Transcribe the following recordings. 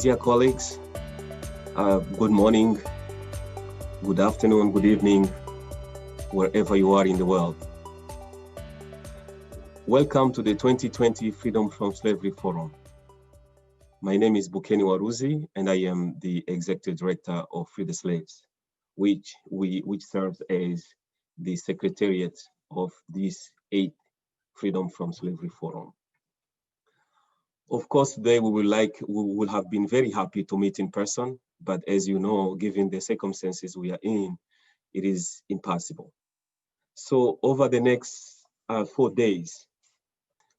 Dear colleagues, good morning, good afternoon, good evening, wherever you are in the world. Welcome to the 2020 Freedom from Slavery Forum. My name is Bukeni Waruzi, and I am the Executive Director of Free the Slaves, which serves as the Secretariat of this 8th Freedom from Slavery Forum. Of course, today we will have been very happy to meet in person, but as you know, given the circumstances we are in, it is impossible. So over the next 4 days,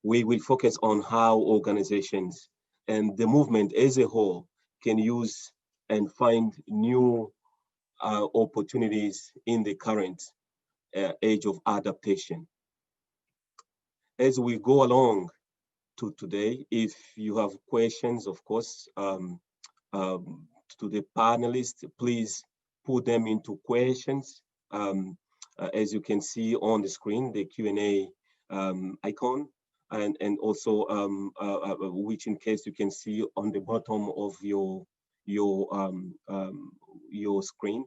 we will focus on how organizations and the movement as a whole can use and find new opportunities in the current age of adaptation. As we go along to today, if you have questions, of course, to the panelists, please put them into questions. As you can see on the screen, the Q&A icon, and also which in case you can see on the bottom of your screen.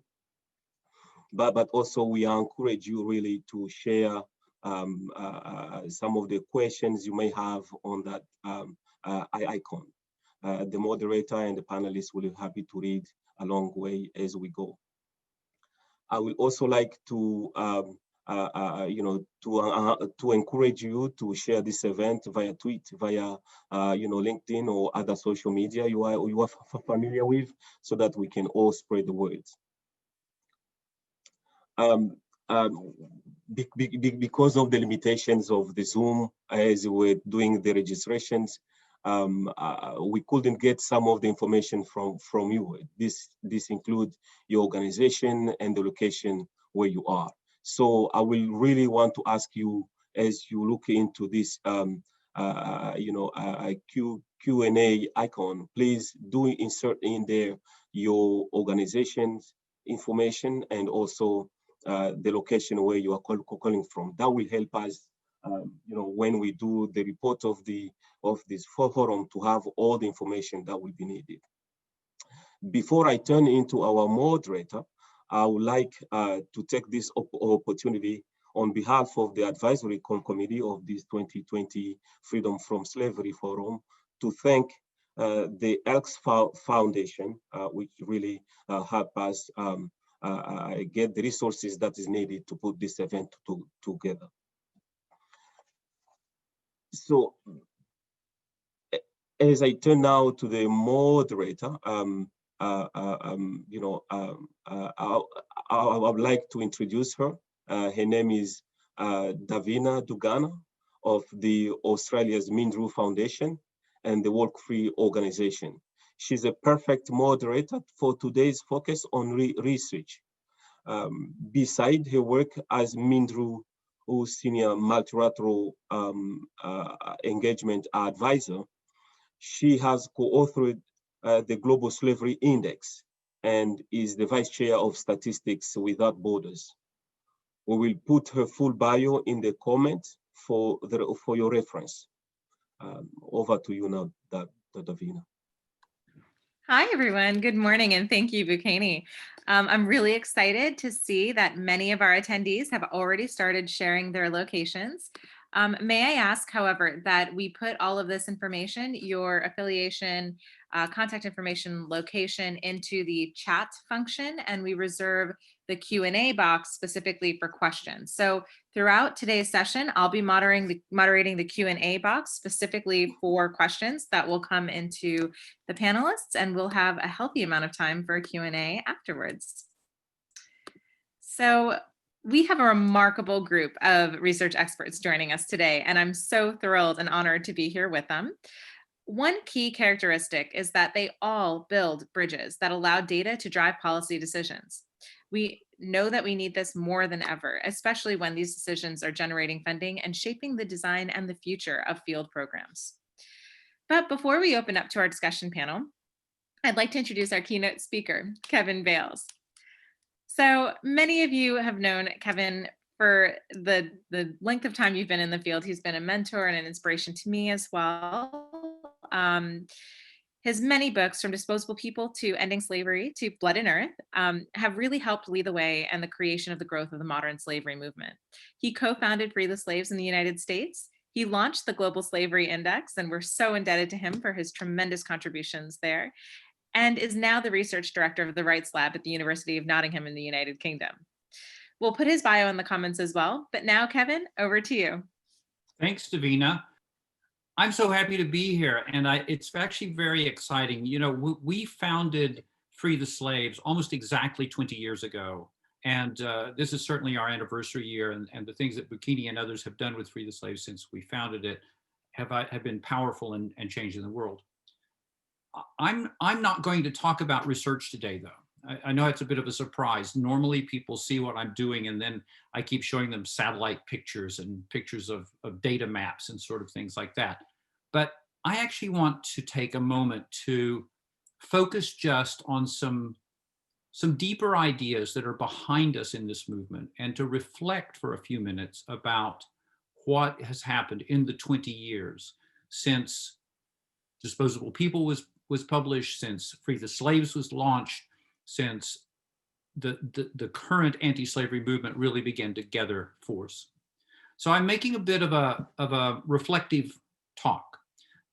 But also we encourage you really to share some of the questions you may have on that icon. The moderator and the panelists will be happy to read along the way as we go. I will also like to to encourage you to share this event via tweet, via LinkedIn or other social media you are familiar with, so that we can all spread the word. Because of the limitations of the Zoom as we're doing the registrations, we couldn't get some of the information from you. This includes your organization and the location where you are. So I will really want to ask you, as you look into this Q&A icon, please do insert in there your organization's information and also the location where you are calling from. That will help us, when we do the report of this forum, to have all the information that will be needed. Before I turn into our moderator, I would like to take this opportunity on behalf of the advisory committee of this 2020 Freedom from Slavery Forum to thank the Elks Foundation, which really helped us get the resources that is needed to put this event together. So, as I turn now to the moderator, I would like to introduce her. Her name is Davina Dugana of the Australia's Mindru Foundation and the Walk Free organization. She's a perfect moderator for today's focus on research. Beside her work as Mindru Senior Multilateral Engagement Advisor, she has co-authored the Global Slavery Index and is the Vice Chair of Statistics Without Borders. We will put her full bio in the comments for your reference. Over to you now, Davina. Hi, everyone. Good morning, and thank you, Bukeni. I'm really excited to see that many of our attendees have already started sharing their locations. May I ask, however, that we put all of this information, your affiliation, contact information, location, into the chat function, and we reserve the Q&A box specifically for questions. So throughout today's session, I'll be moderating the Q&A box specifically for questions that will come into the panelists, and we'll have a healthy amount of time for a Q&A afterwards. So we have a remarkable group of research experts joining us today, and I'm so thrilled and honored to be here with them. One key characteristic is that they all build bridges that allow data to drive policy decisions. We know that we need this more than ever, especially when these decisions are generating funding and shaping the design and the future of field programs. But before we open up to our discussion panel, I'd like to introduce our keynote speaker, Kevin Bales. So many of you have known Kevin for the length of time you've been in the field. He's been a mentor and an inspiration to me as well. His many books, from Disposable People to Ending Slavery to Blood and Earth, have really helped lead the way in the creation of the growth of the modern slavery movement. He co founded Free the Slaves in the United States. He launched the Global Slavery Index, and we're so indebted to him for his tremendous contributions there, and is now the research director of the Rights Lab at the University of Nottingham in the United Kingdom. We'll put his bio in the comments as well. But now, Kevin, over to you. Thanks, Davina. I'm so happy to be here, and it's actually very exciting. You know, we founded Free the Slaves almost exactly 20 years ago, and this is certainly our anniversary year, and the things that Bukini and others have done with Free the Slaves since we founded it have been powerful and changing the world. I'm not going to talk about research today, though. I know it's a bit of a surprise. Normally people see what I'm doing and then I keep showing them satellite pictures and pictures of data maps and sort of things like that. But I actually want to take a moment to focus just on some deeper ideas that are behind us in this movement, and to reflect for a few minutes about what has happened in the 20 years since Disposable People was published, since Free the Slaves was launched, since the current anti-slavery movement really began to gather force. So I'm making a bit of a reflective talk.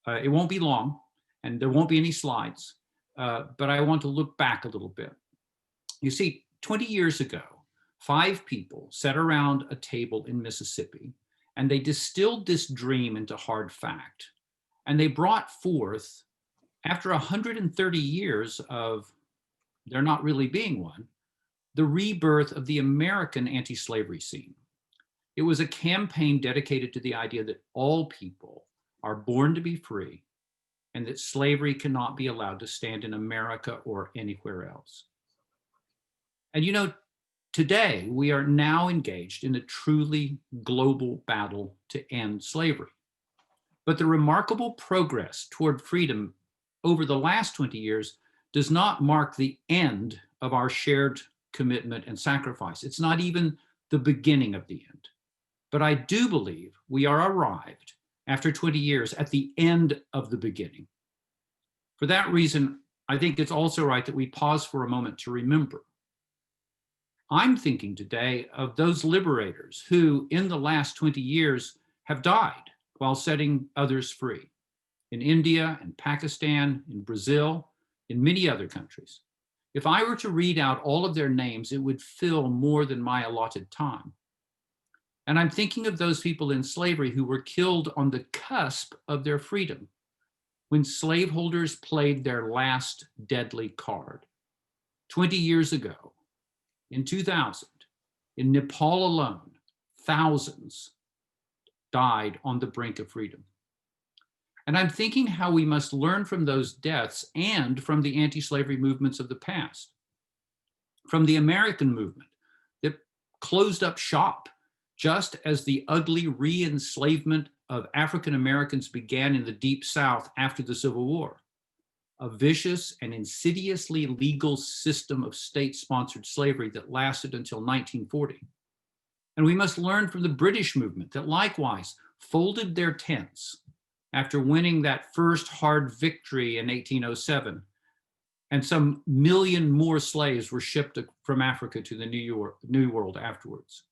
It won't be long, and there won't be any slides, but I want to look back a little bit. You see, 20 years ago, 5 people sat around a table in Mississippi, and they distilled this dream into hard fact. And they brought forth, after 130 years of there not really being one, the rebirth of the American anti-slavery scene. It was a campaign dedicated to the idea that all people are born to be free, and that slavery cannot be allowed to stand in America or anywhere else. And you know, today we are now engaged in a truly global battle to end slavery. But the remarkable progress toward freedom over the last 20 years does not mark the end of our shared commitment and sacrifice. It's not even the beginning of the end. But I do believe we are arrived, after 20 years, at the end of the beginning. For that reason, I think it's also right that we pause for a moment to remember. I'm thinking today of those liberators who, in the last 20 years, have died while setting others free, in India, in Pakistan, in Brazil, in many other countries. If I were to read out all of their names, it would fill more than my allotted time. And I'm thinking of those people in slavery who were killed on the cusp of their freedom, when slaveholders played their last deadly card. 20 years ago, in 2000, in Nepal alone, thousands died on the brink of freedom. And I'm thinking how we must learn from those deaths and from the anti-slavery movements of the past, from the American movement that closed up shop just as the ugly re-enslavement of African Americans began in the Deep South after the Civil War, a vicious and insidiously legal system of state-sponsored slavery that lasted until 1940. And we must learn from the British movement that likewise folded their tents after winning that first hard victory in 1807, and some million more slaves were shipped from Africa to the New World afterwards.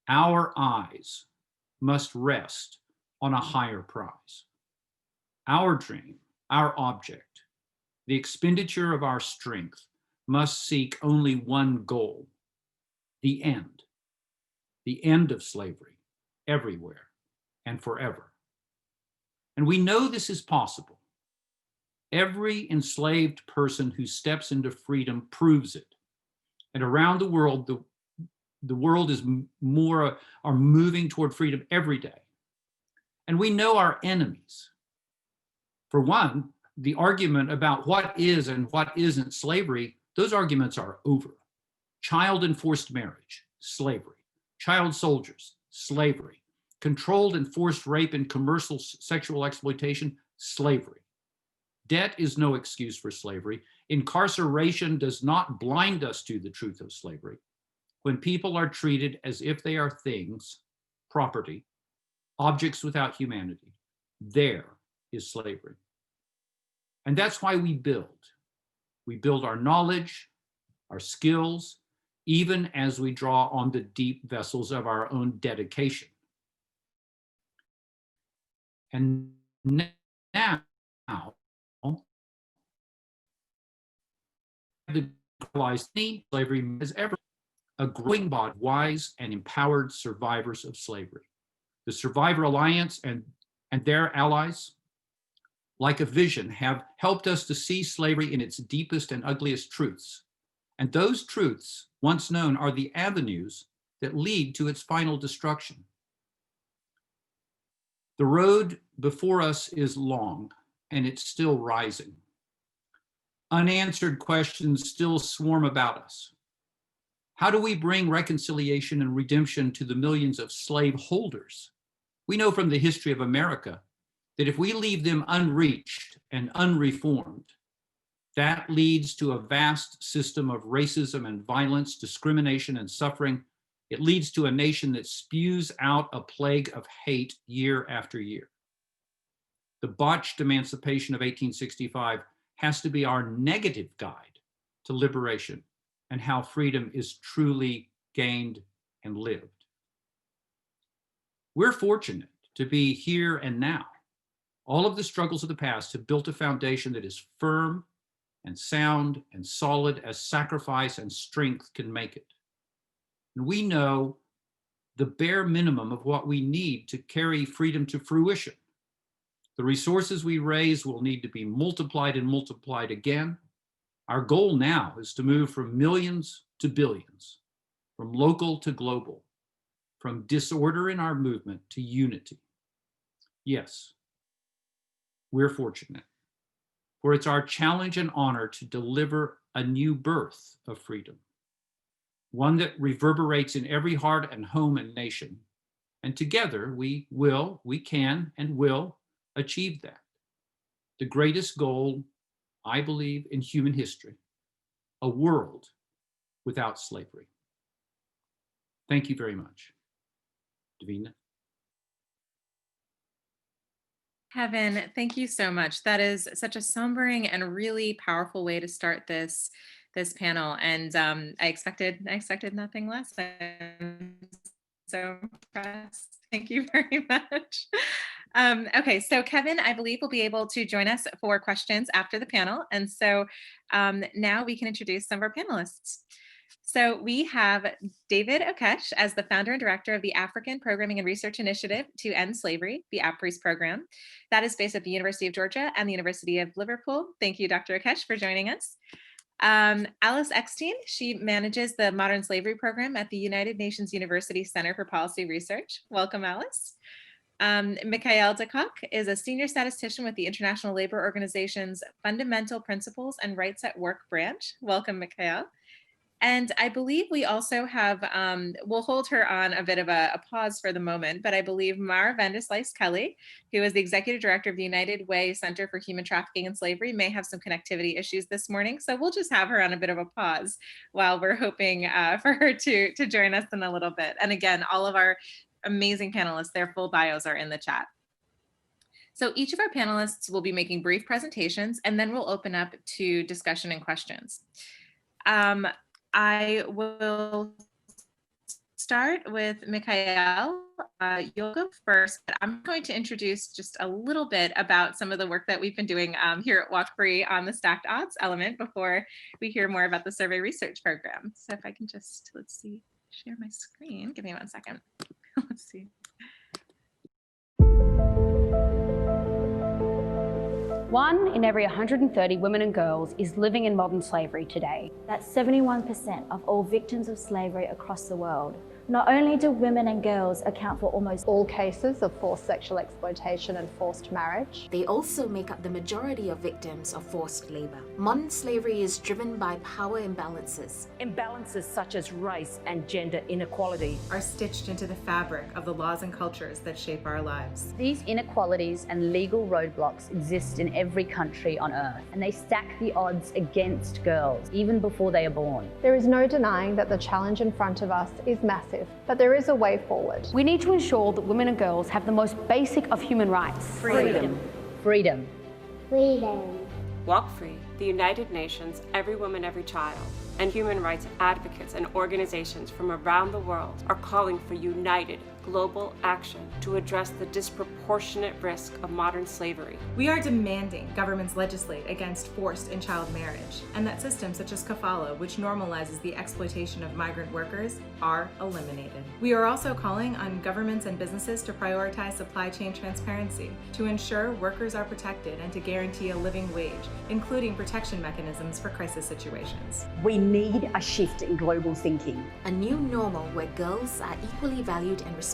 Our eyes must rest on a higher prize. Our dream, our object, the expenditure of our strength must seek only one goal: the end of slavery, everywhere and forever. And we know this is possible. Every enslaved person who steps into freedom proves it. And around the world, the world is are moving toward freedom every day. And we know our enemies. For one, the argument about what is and what isn't slavery, those arguments are over. Child and forced marriage, slavery. Child soldiers, slavery. Controlled and forced rape and commercial sexual exploitation, slavery. Debt is no excuse for slavery. Incarceration does not blind us to the truth of slavery. When people are treated as if they are things, property, objects without humanity, there is slavery. And that's why we build. We build our knowledge, our skills, even as we draw on the deep vessels of our own dedication. And now, the slavery as ever, a growing body of wise and empowered survivors of slavery. The Survivor Alliance and their allies, like a vision, have helped us to see slavery in its deepest and ugliest truths. And those truths, once known, are the avenues that lead to its final destruction. The road before us is long, and it's still rising. Unanswered questions still swarm about us. How do we bring reconciliation and redemption to the millions of slave holders? We know from the history of America that if we leave them unreached and unreformed, that leads to a vast system of racism and violence, discrimination and suffering. It leads to a nation that spews out a plague of hate year after year. The botched emancipation of 1865 has to be our negative guide to liberation and how freedom is truly gained and lived. We're fortunate to be here and now. All of the struggles of the past have built a foundation that is firm and sound and solid as sacrifice and strength can make it. And we know the bare minimum of what we need to carry freedom to fruition. The resources we raise will need to be multiplied and multiplied again. Our goal now is to move from millions to billions, from local to global, from disorder in our movement to unity. Yes, we're fortunate, for it's our challenge and honor to deliver a new birth of freedom, one that reverberates in every heart and home and nation. And together we can and will achieve that. The greatest goal, I believe, in human history, a world without slavery. Thank you very much. Davina. Kevin, thank you so much. That is such a sombering and really powerful way to start this panel. And I expected nothing less. I'm so impressed. Thank you very much. Okay, so Kevin, I believe, will be able to join us for questions after the panel. And so now we can introduce some of our panelists. So we have David Okesh as the founder and director of the African Programming and Research Initiative to End Slavery, the APRES program. That is based at the University of Georgia and the University of Liverpool. Thank you, Dr. Okesh, for joining us. Alice Eckstein, she manages the Modern Slavery Program at the United Nations University Center for Policy Research. Welcome, Alice. Mikhail Dakok is a senior statistician with the International Labor Organization's Fundamental Principles and Rights at Work branch. Welcome, Mikhail. And I believe we also have, we'll hold her on a bit of a pause for the moment, but I believe Mara Vanderslice Kelly, who is the executive director of the United Way Center for Human Trafficking and Slavery, may have some connectivity issues this morning. So we'll just have her on a bit of a pause while we're hoping for her to join us in a little bit. And again, all of our amazing panelists, their full bios are in the chat. So each of our panelists will be making brief presentations, and then we'll open up to discussion and questions. I will start with Mikhail. You'll go first, but I'm going to introduce just a little bit about some of the work that we've been doing here at Walk Free on the stacked odds element before we hear more about the survey research program. So if I can just, let's see, share my screen. Give me 1 second. Let's see. One in every 130 women and girls is living in modern slavery today. That's 71% of all victims of slavery across the world. Not only do women and girls account for almost all cases of forced sexual exploitation and forced marriage, they also make up the majority of victims of forced labor. Modern slavery is driven by power imbalances. Imbalances such as race and gender inequality are stitched into the fabric of the laws and cultures that shape our lives. These inequalities and legal roadblocks exist in every country on earth, and they stack the odds against girls even before they are born. There is no denying that the challenge in front of us is massive. But there is a way forward. We need to ensure that women and girls have the most basic of human rights. Freedom. Freedom. freedom. Walk Free, the United Nations Every Woman, Every Child, and human rights advocates and organizations from around the world are calling for united global action to address the disproportionate risk of modern slavery. We are demanding governments legislate against forced and child marriage, and that systems such as kafala, which normalizes the exploitation of migrant workers, are eliminated. We are also calling on governments and businesses to prioritize supply chain transparency, to ensure workers are protected and to guarantee a living wage, including protection mechanisms for crisis situations. We need a shift in global thinking. A new normal where girls are equally valued and respected.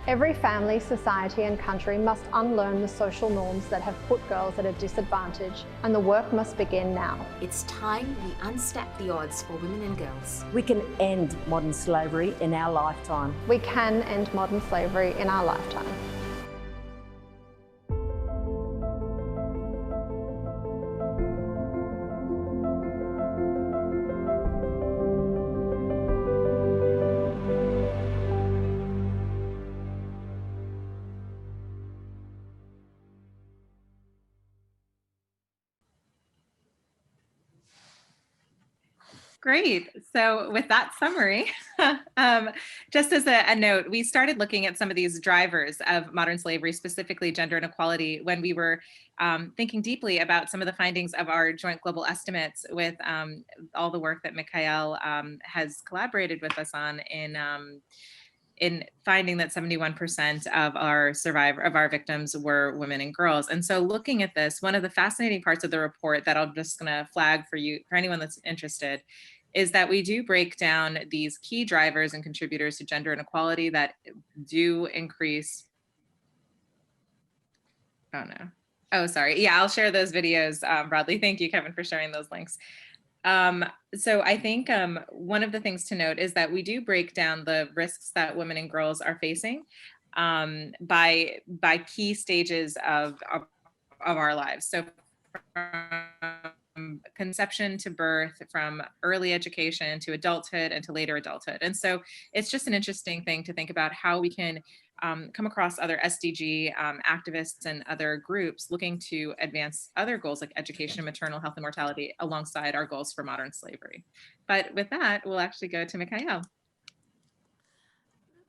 Every family, society and country must unlearn the social norms that have put girls at a disadvantage, and the work must begin now. It's time we unstack the odds for women and girls. We can end modern slavery in our lifetime. We can end modern slavery in our lifetime. Great. So with that summary, just as a note, we started looking at some of these drivers of modern slavery, specifically gender inequality, when we were thinking deeply about some of the findings of our joint global estimates with all the work that Mikhail has collaborated with us on in finding that 71% of our victims were women and girls. And so looking at this, one of the fascinating parts of the report that I'm just gonna flag for you, for anyone that's interested, is that we do break down these key drivers and contributors to gender inequality that do increase. Oh no. Oh, sorry. Yeah, I'll share those videos broadly. Thank you, Kevin, for sharing those links. So I think one of the things to note is that we do break down the risks that women and girls are facing by key stages of our lives. So from conception to birth, from early education to adulthood and to later adulthood. And so it's just an interesting thing to think about how we can come across other SDG activists and other groups looking to advance other goals like education, maternal health and mortality alongside our goals for modern slavery. But with that, we'll actually go to Mikhail.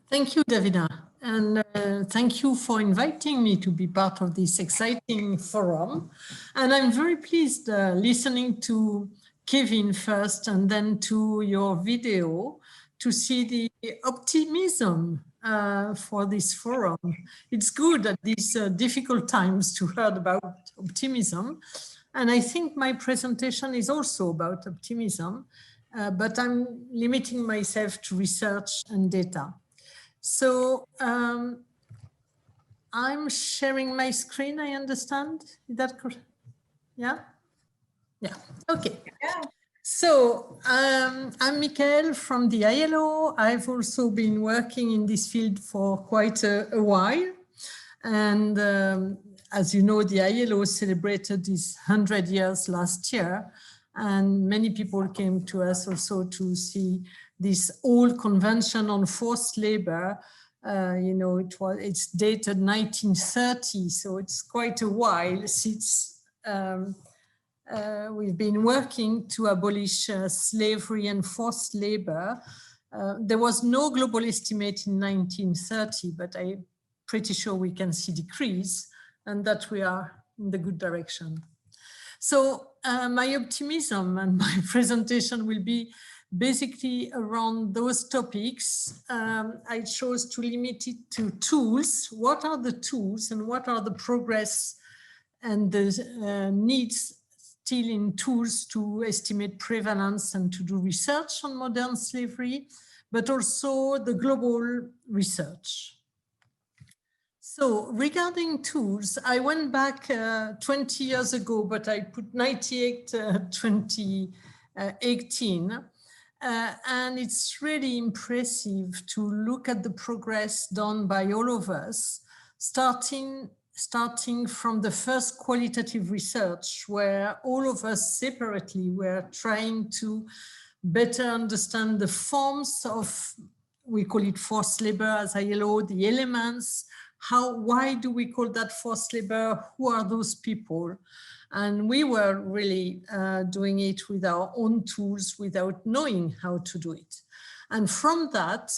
Thank you, Davina. And thank you for inviting me to be part of this exciting forum. And I'm very pleased listening to Kevin first and then to your video to see the optimism for this forum. It's good at these difficult times to hear about optimism. And I think my presentation is also about optimism, but I'm limiting myself to research and data. So I'm sharing my screen, I understand. Is that correct? Yeah? Yeah, okay. Yeah. So I'm Mikhail from the ILO. I've also been working in this field for quite a while. And as you know, the ILO celebrated its 100 years last year. And many people came to us also to see this old convention on forced labor. You know, it's dated 1930, so it's quite a while since we've been working to abolish slavery and forced labor. There was no global estimate in 1930, but I'm pretty sure we can see decrease and that we are in the good direction. So my optimism and my presentation will be basically around those topics. I chose to limit it to tools. What are the tools and what are the progress and the needs still in tools to estimate prevalence and to do research on modern slavery, but also the global research. So regarding tools, I went back 20 years ago, but I put 2018. And it's really impressive to look at the progress done by all of us, starting from the first qualitative research, where all of us separately were trying to better understand the forms of, we call it forced labor as ILO, the elements, why do we call that forced labor? Who are those people? And we were really doing it with our own tools without knowing how to do it. And from that,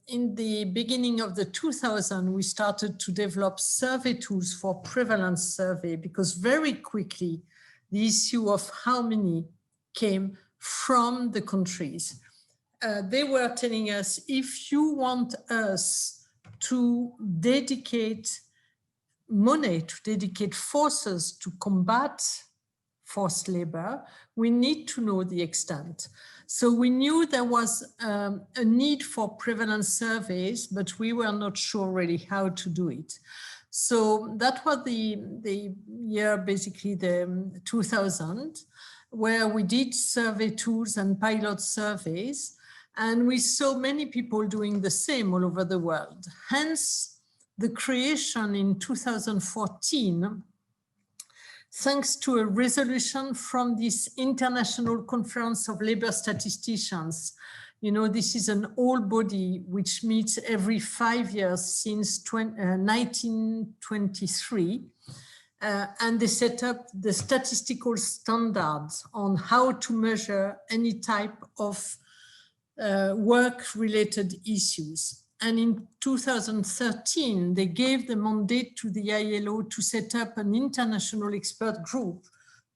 in the beginning of the 2000s, we started to develop survey tools for prevalence survey, because very quickly the issue of how many came from the countries. They were telling us, if you want us to dedicate money, to dedicate forces to combat forced labor, we need to know the extent. So we knew there was a need for prevalence surveys, but we were not sure really how to do it. So that was the year, basically the 2000, where we did survey tools and pilot surveys, and we saw many people doing the same all over the world. Hence the creation in 2014, thanks to a resolution from this International Conference of Labor Statisticians. You know, this is an old body which meets every 5 years since 1923. And they set up the statistical standards on how to measure any type of work-related issues. And in 2013, they gave the mandate to the ILO to set up an international expert group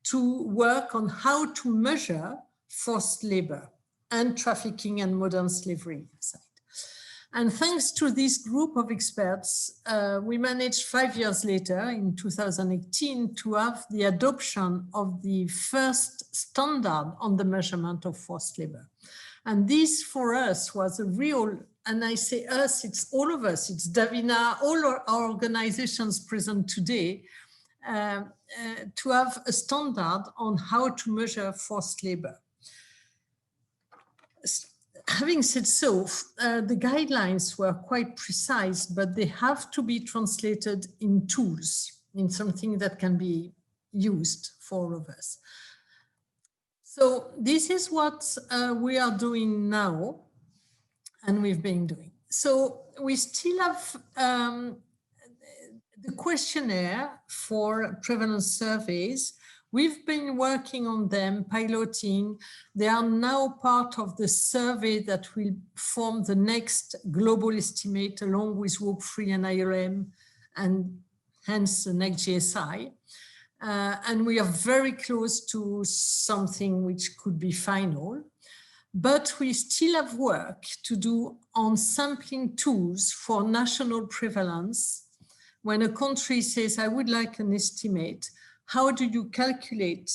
to work on how to measure forced labor and trafficking and modern slavery. And thanks to this group of experts, we managed 5 years later, in 2018, to have the adoption of the first standard on the measurement of forced labor. And this for us was a real, and I say us, it's all of us, it's Davina, all our organizations present today, to have a standard on how to measure forced labor. Having said so, the guidelines were quite precise, but they have to be translated in tools, in something that can be used for all of us. So this is what we are doing now, and we've been doing. So we still have the questionnaire for prevalence surveys. We've been working on them, piloting. They are now part of the survey that will form the next global estimate, along with WORK3 and IRM, and hence the next GSI. And we are very close to something which could be final. But we still have work to do on sampling tools for national prevalence. When a country says, I would like an estimate, how do you calculate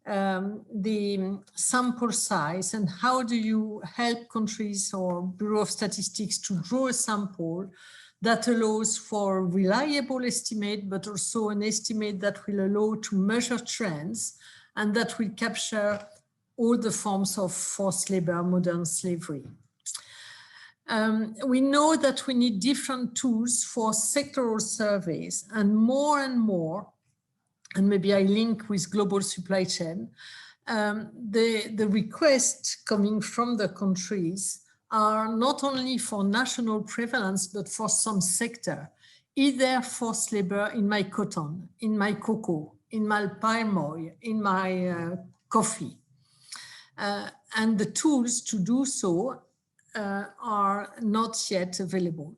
the sample size, and how do you help countries or Bureau of Statistics to draw a sample that allows for a reliable estimate, but also an estimate that will allow to measure trends and that will capture all the forms of forced labor, modern slavery. We know that we need different tools for sectoral surveys, and more, and maybe I link with global supply chain, the requests coming from the countries are not only for national prevalence, but for some sector, either forced labor in my cotton, in my cocoa, in my palm oil, in my coffee. And the tools to do so are not yet available.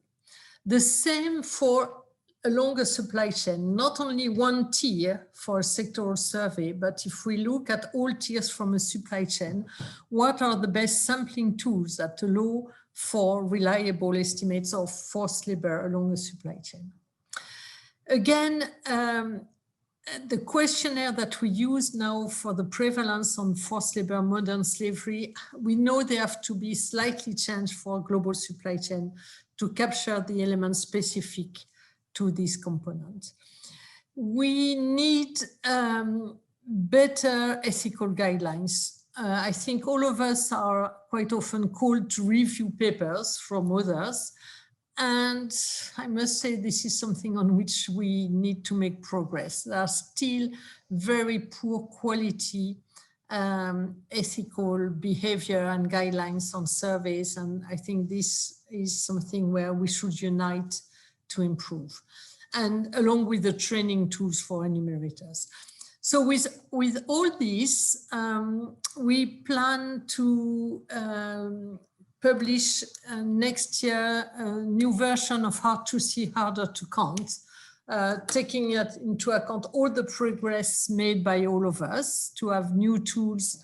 The same for along a supply chain, not only one tier for a sectoral survey, but if we look at all tiers from a supply chain, what are the best sampling tools that allow for reliable estimates of forced labor along a supply chain? Again, the questionnaire that we use now for the prevalence on forced labor, modern slavery, we know they have to be slightly changed for global supply chain to capture the elements specific to this component. We need better ethical guidelines. I think all of us are quite often called to review papers from others. And I must say this is something on which we need to make progress. There are still very poor quality ethical behavior and guidelines on surveys. And I think this is something where we should unite to improve, and along with the training tools for enumerators. So with all this, we plan to publish next year a new version of Hard to See, Harder to Count, taking into account all the progress made by all of us to have new tools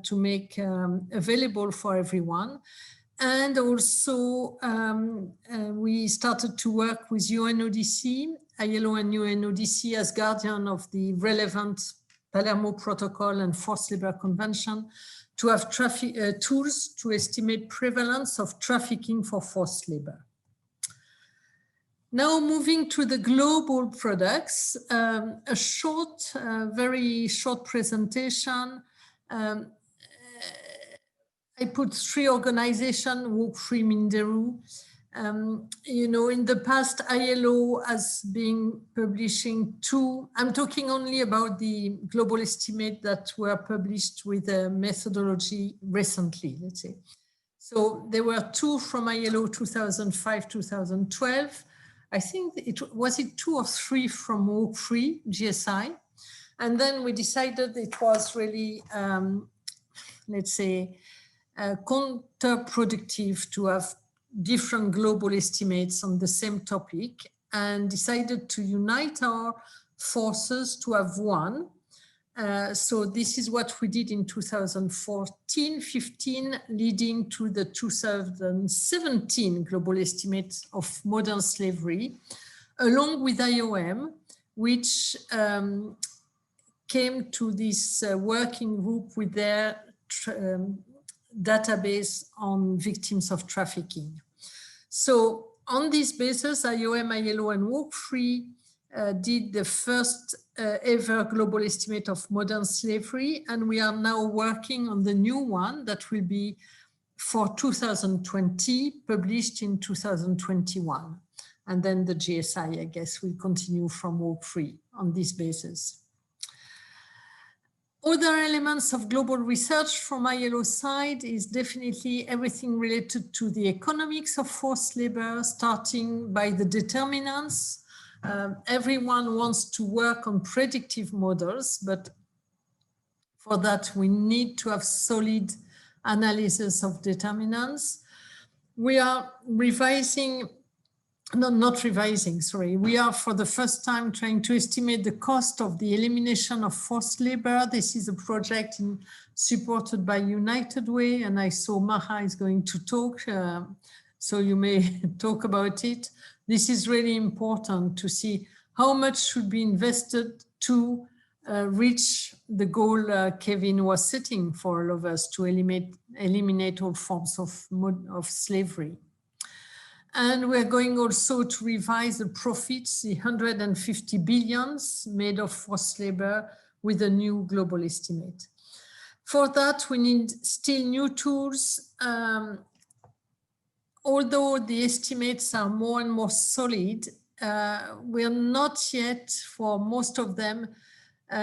to make available for everyone. And also we started to work with UNODC, ILO and UNODC as guardian of the relevant Palermo Protocol and Forced Labor Convention to have tools to estimate prevalence of trafficking for forced labor. Now moving to the global products, a short, very short presentation. I put 3 organizations, Walk Free, Minderu. You know, in the past, ILO has been publishing 2. I'm talking only about the global estimate that were published with a methodology recently, let's say. So there were 2 from ILO 2005, 2012. I think was 2 or 3 from Walk Free, GSI. And then we decided it was really, let's say, counterproductive to have different global estimates on the same topic, and decided to unite our forces to have one. So this is what we did in 2014-15, leading to the 2017 global estimate of modern slavery, along with IOM, which came to this working group with their database on victims of trafficking. So on this basis, IOM, ILO, and Walk Free did the first ever global estimate of modern slavery, and we are now working on the new one that will be for 2020, published in 2021. And then the GSI, I guess, will continue from Walk Free on this basis. Other elements of global research from ILO side is definitely everything related to the economics of forced labor, starting by the determinants. Everyone wants to work on predictive models, but for that we need to have solid analysis of determinants. We are revising, not revising, sorry. We are for the first time trying to estimate the cost of the elimination of forced labor. This is a project supported by United Way, and I saw Maha is going to talk, so you may talk about it. This is really important to see how much should be invested to reach the goal Kevin was setting for all of us, to eliminate all forms of slavery. And we're going also to revise the profits, the 150 billions made of forced labor, with a new global estimate. For that, we need still new tools. Although the estimates are more and more solid, we are not yet, for most of them,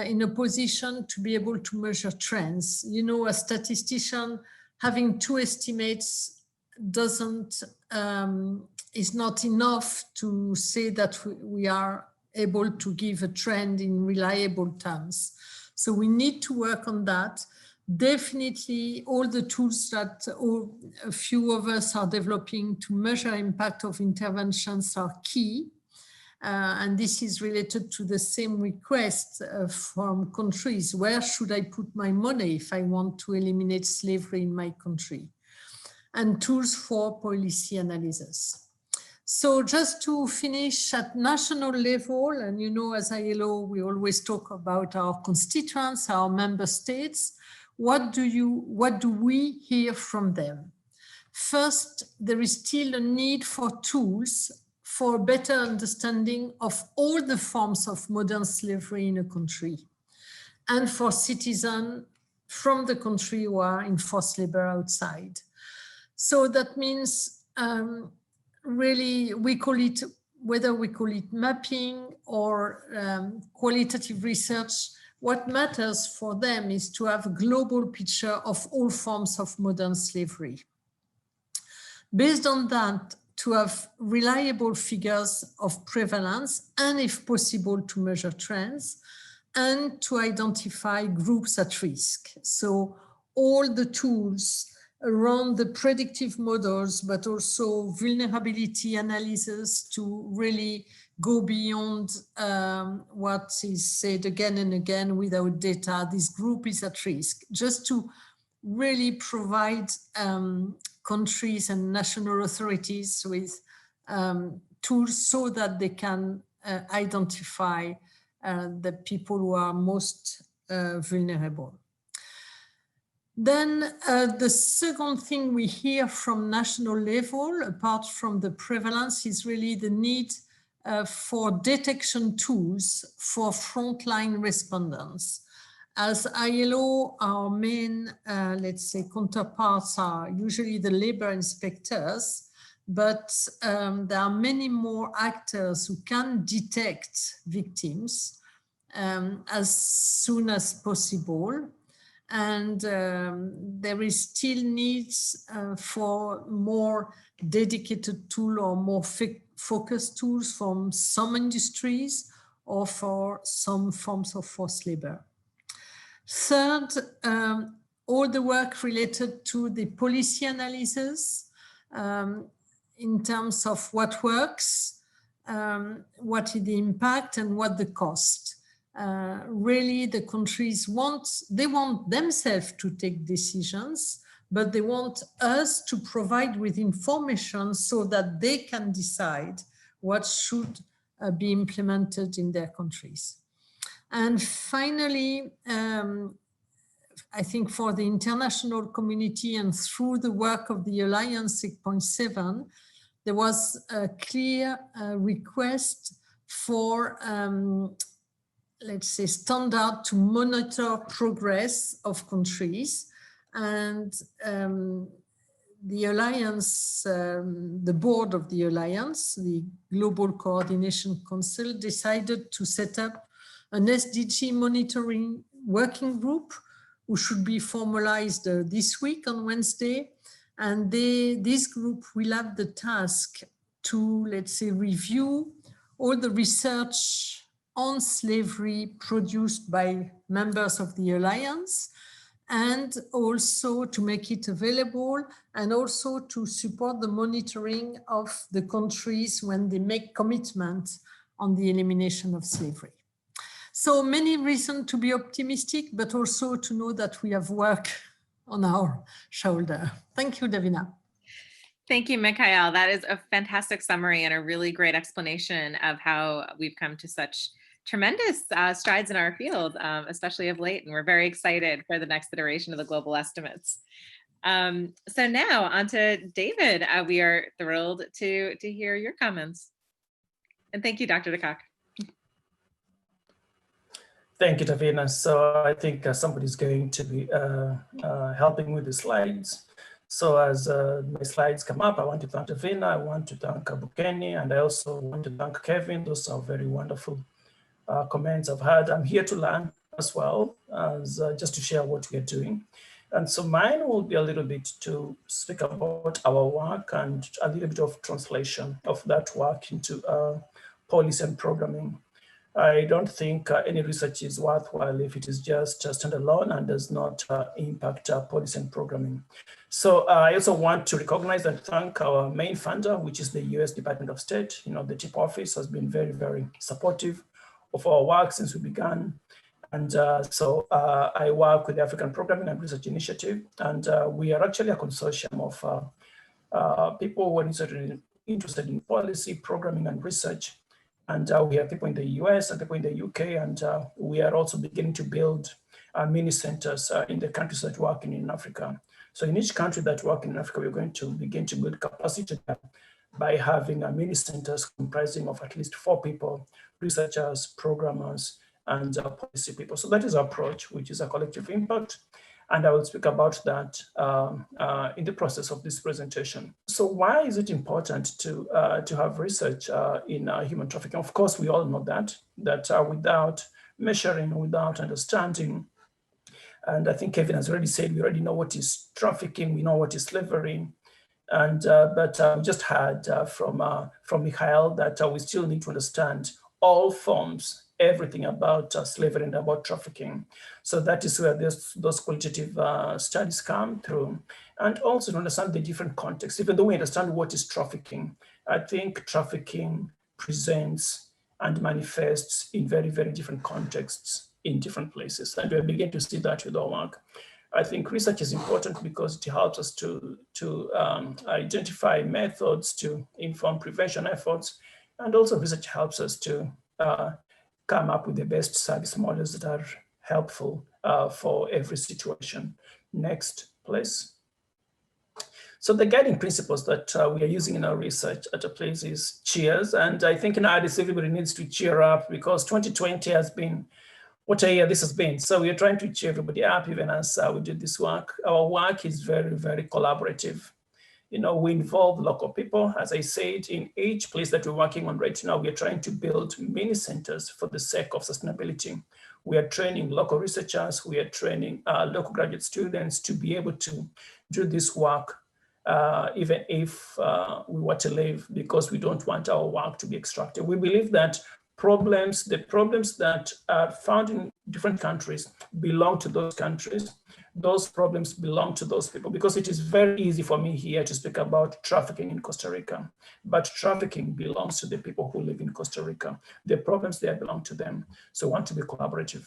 in a position to be able to measure trends. You know, a statistician having 2 estimates is not enough to say that we are able to give a trend in reliable terms. So we need to work on that. Definitely all the tools that a few of us are developing to measure impact of interventions are key. And this is related to the same request from countries. Where should I put my money if I want to eliminate slavery in my country? And tools for policy analysis. So just to finish at national level, and you know, as ILO, we always talk about our constituents, our member states. What do we hear from them? First, there is still a need for tools for better understanding of all the forms of modern slavery in a country, and for citizens from the country who are in forced labor outside. So that means really we call it, whether we call it mapping or qualitative research, what matters for them is to have a global picture of all forms of modern slavery. Based on that, to have reliable figures of prevalence and, if possible, to measure trends and to identify groups at risk. So all the tools around the predictive models, but also vulnerability analysis to really go beyond what is said again and again without data, this group is at risk, just to really provide countries and national authorities with tools so that they can identify the people who are most vulnerable. Then the second thing we hear from national level, apart from the prevalence, is really the need for detection tools for frontline respondents. As ILO, our main, let's say, counterparts are usually the labor inspectors, but there are many more actors who can detect victims as soon as possible. And there is still needs for more dedicated tool or more focused tools from some industries or for some forms of forced labor. Third, all the work related to the policy analysis in terms of what works, what is the impact and what the cost. Really the countries want themselves to take decisions, but they want us to provide with information so that they can decide what should be implemented in their countries. And finally, I think for the international community and through the work of the Alliance 6.7, there was a clear request for let's say, standard to monitor progress of countries. And the Alliance, the board of the Alliance, the Global Coordination Council, decided to set up an SDG monitoring working group who should be formalized this week on Wednesday. And this group will have the task to, let's say, review all the research on slavery produced by members of the Alliance, and also to make it available and also to support the monitoring of the countries when they make commitments on the elimination of slavery. So many reasons to be optimistic, but also to know that we have work on our shoulder. Thank you, Davina. Thank you, Mikhail. That is a fantastic summary and a really great explanation of how we've come to such tremendous strides in our field, especially of late, and we're very excited for the next iteration of the global estimates. So now on to David. We are thrilled to hear your comments. And thank you, Dr. de Kock. Thank you, Davina. So I think somebody's going to be helping with the slides. So as my slides come up, I want to thank Davina, I want to thank Bukeni, and I also want to thank Kevin. Those are very wonderful comments I've had. I'm here to learn as well, as just to share what we are doing. And so mine will be a little bit to speak about our work and a little bit of translation of that work into policy and programming. I don't think any research is worthwhile if it is just standalone and does not impact policy and programming. So I also want to recognize and thank our main funder, which is the US Department of State. You know, the TIP office has been very, very supportive of our work since we began. And so I work with the African Programming and Research Initiative, and we are actually a consortium of people who are interested in policy, programming, and research. And we have people in the US and people in the UK, and we are also beginning to build mini centers in the countries that work in Africa. So in each country that work in Africa, we're going to begin to build capacity by having mini centers comprising of at least 4 people, researchers, programmers, and policy people. So that is our approach, which is a collective impact. And I will speak about that in the process of this presentation. So why is it important to have research in human trafficking? Of course, we all know that without measuring, without understanding, and I think Kevin has already said, we already know what is trafficking, we know what is slavery. And but we just heard from Mikhail that we still need to understand all forms, everything about slavery and about trafficking. So that is where those qualitative studies come through. And also to understand the different contexts. Even though we understand what is trafficking, I think trafficking presents and manifests in very, very different contexts in different places. And we begin to see that with our work. I think research is important because it helps us to identify methods to inform prevention efforts. And also research helps us to come up with the best service models that are helpful for every situation. Next, please. So the guiding principles that we are using in our research at a place is cheers. And I think in Addis, everybody needs to cheer up because 2020 has been what a year this has been. So we are trying to cheer everybody up even as we do this work. Our work is very, very collaborative. You know, we involve local people. As I said, in each place that we're working on right now, we are trying to build mini centers for the sake of sustainability. We are training local researchers. We are training local graduate students to be able to do this work even if we were to leave, because we don't want our work to be extracted. We believe that the problems that are found in different countries belong to those countries. Those problems belong to those people, because it is very easy for me here to speak about trafficking in Costa Rica, but trafficking belongs to the people who live in Costa Rica. The problems there belong to them. So we want to be collaborative.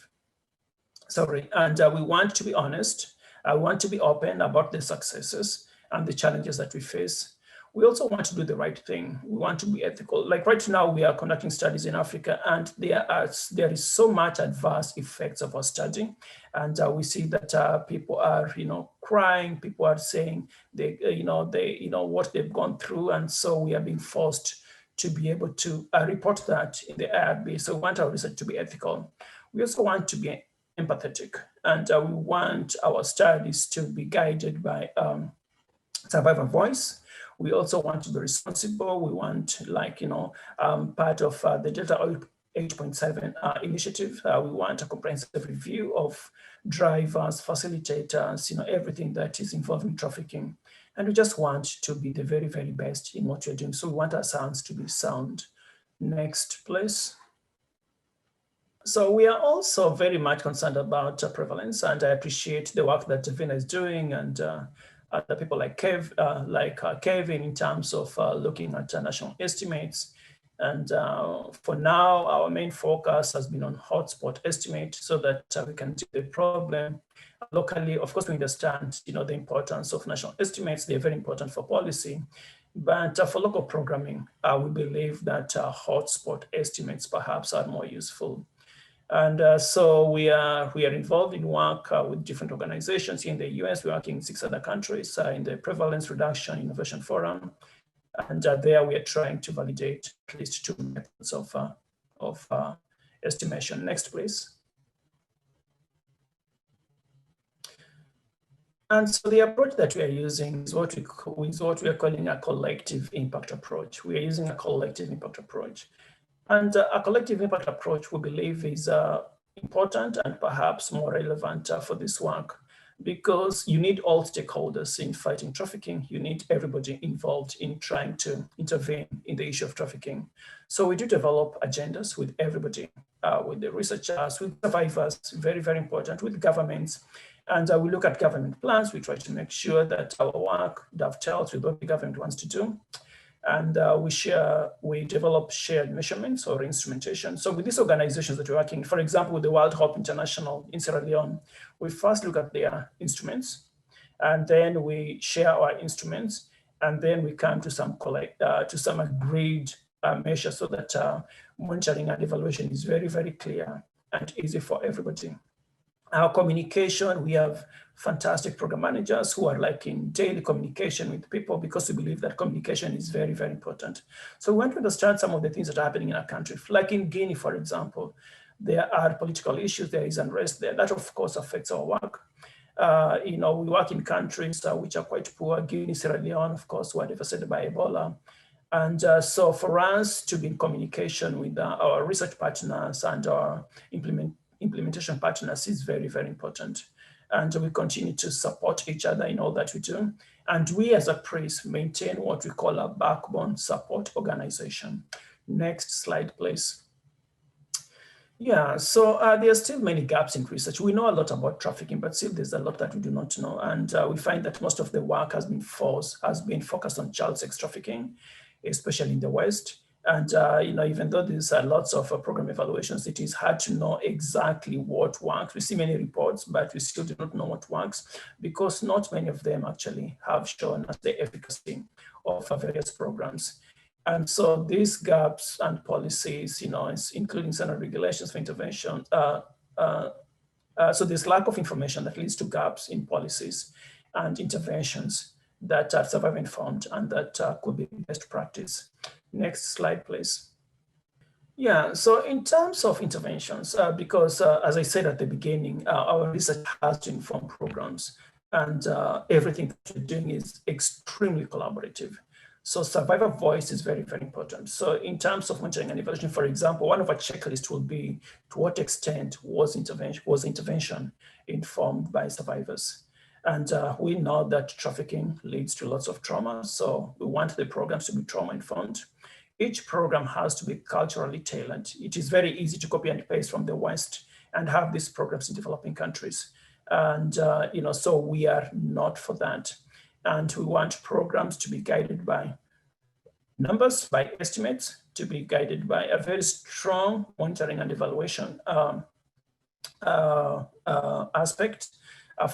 And we want to be honest. I want to be open about the successes and the challenges that we face. We also want to do the right thing. We want to be ethical. Like right now, we are conducting studies in Africa, and there is so much adverse effects of our study. And we see that people are, crying. People are saying what they've gone through, and so we are being forced to be able to report that in the IRB. So we want our research to be ethical. We also want to be empathetic, and we want our studies to be guided by survivor voice. We also want to be responsible. We want, part of the Delta 8.7 initiative, we want a comprehensive review of drivers, facilitators, everything that is involved in trafficking. And we just want to be the very, very best in what we're doing. So we want our sounds to be sound. Next, please. So we are also very much concerned about prevalence, and I appreciate the work that Davina is doing, and other people like Kevin in terms of looking at national estimates. And for now, our main focus has been on hotspot estimate so that we can see the problem locally. Of course, we understand the importance of national estimates. They're very important for policy. But for local programming, we believe that hotspot estimates perhaps are more useful. And so we are involved in work with different organizations. In the US, we're working in 6 other countries in the Prevalence Reduction Innovation Forum. And there we are trying to validate at least 2 methods of estimation. Next, please. And so the approach that we are using is what we are calling a collective impact approach. We are using a collective impact approach. And a collective impact approach, we believe, is important and perhaps more relevant for this work, because you need all stakeholders in fighting trafficking. You need everybody involved in trying to intervene in the issue of trafficking. So we do develop agendas with everybody, with the researchers, with survivors, very, very important, with governments. And we look at government plans. We try to make sure that our work dovetails with what the government wants to do. And we develop shared measurements or instrumentation. So with these organizations that we're working, for example, with the World Hope International in Sierra Leone, we first look at their instruments, and then we share our instruments, and then we come to some agreed measure so that monitoring and evaluation is very, very clear and easy for everybody. Our communication, we have fantastic program managers who are in daily communication with people, because we believe that communication is very, very important. So we want to understand some of the things that are happening in our country. Like in Guinea, for example, there are political issues, there is unrest there. That of course affects our work. We work in countries which are quite poor. Guinea, Sierra Leone, of course, were devastated by Ebola. And so for us to be in communication with our research partners and our implementation partners is very, very important. And we continue to support each other in all that we do. And we as a PRIS maintain what we call a backbone support organization. Next slide, please. Yeah, so there are still many gaps in research. We know a lot about trafficking, but still there's a lot that we do not know. And we find that most of the work has been focused on child sex trafficking, especially in the West. And even though there's lots of program evaluations, it is hard to know exactly what works. We see many reports, but we still do not know what works because not many of them actually have shown us the efficacy of various programs. And so these gaps and policies, including standard regulations for intervention. So there's lack of information that leads to gaps in policies and interventions that are survivor informed and that could be best practice. Next slide, please. Yeah, so in terms of interventions, because as I said at the beginning, our research has to inform programs and everything that we're doing is extremely collaborative. So survivor voice is very, very important. So in terms of monitoring and evaluation, for example, one of our checklists will be to what extent was intervention informed by survivors? And we know that trafficking leads to lots of trauma. So we want the programs to be trauma informed. Each program has to be culturally tailored. It is very easy to copy and paste from the West and have these programs in developing countries. And so we are not for that. And we want programs to be guided by numbers, by estimates, to be guided by a very strong monitoring and evaluation aspect.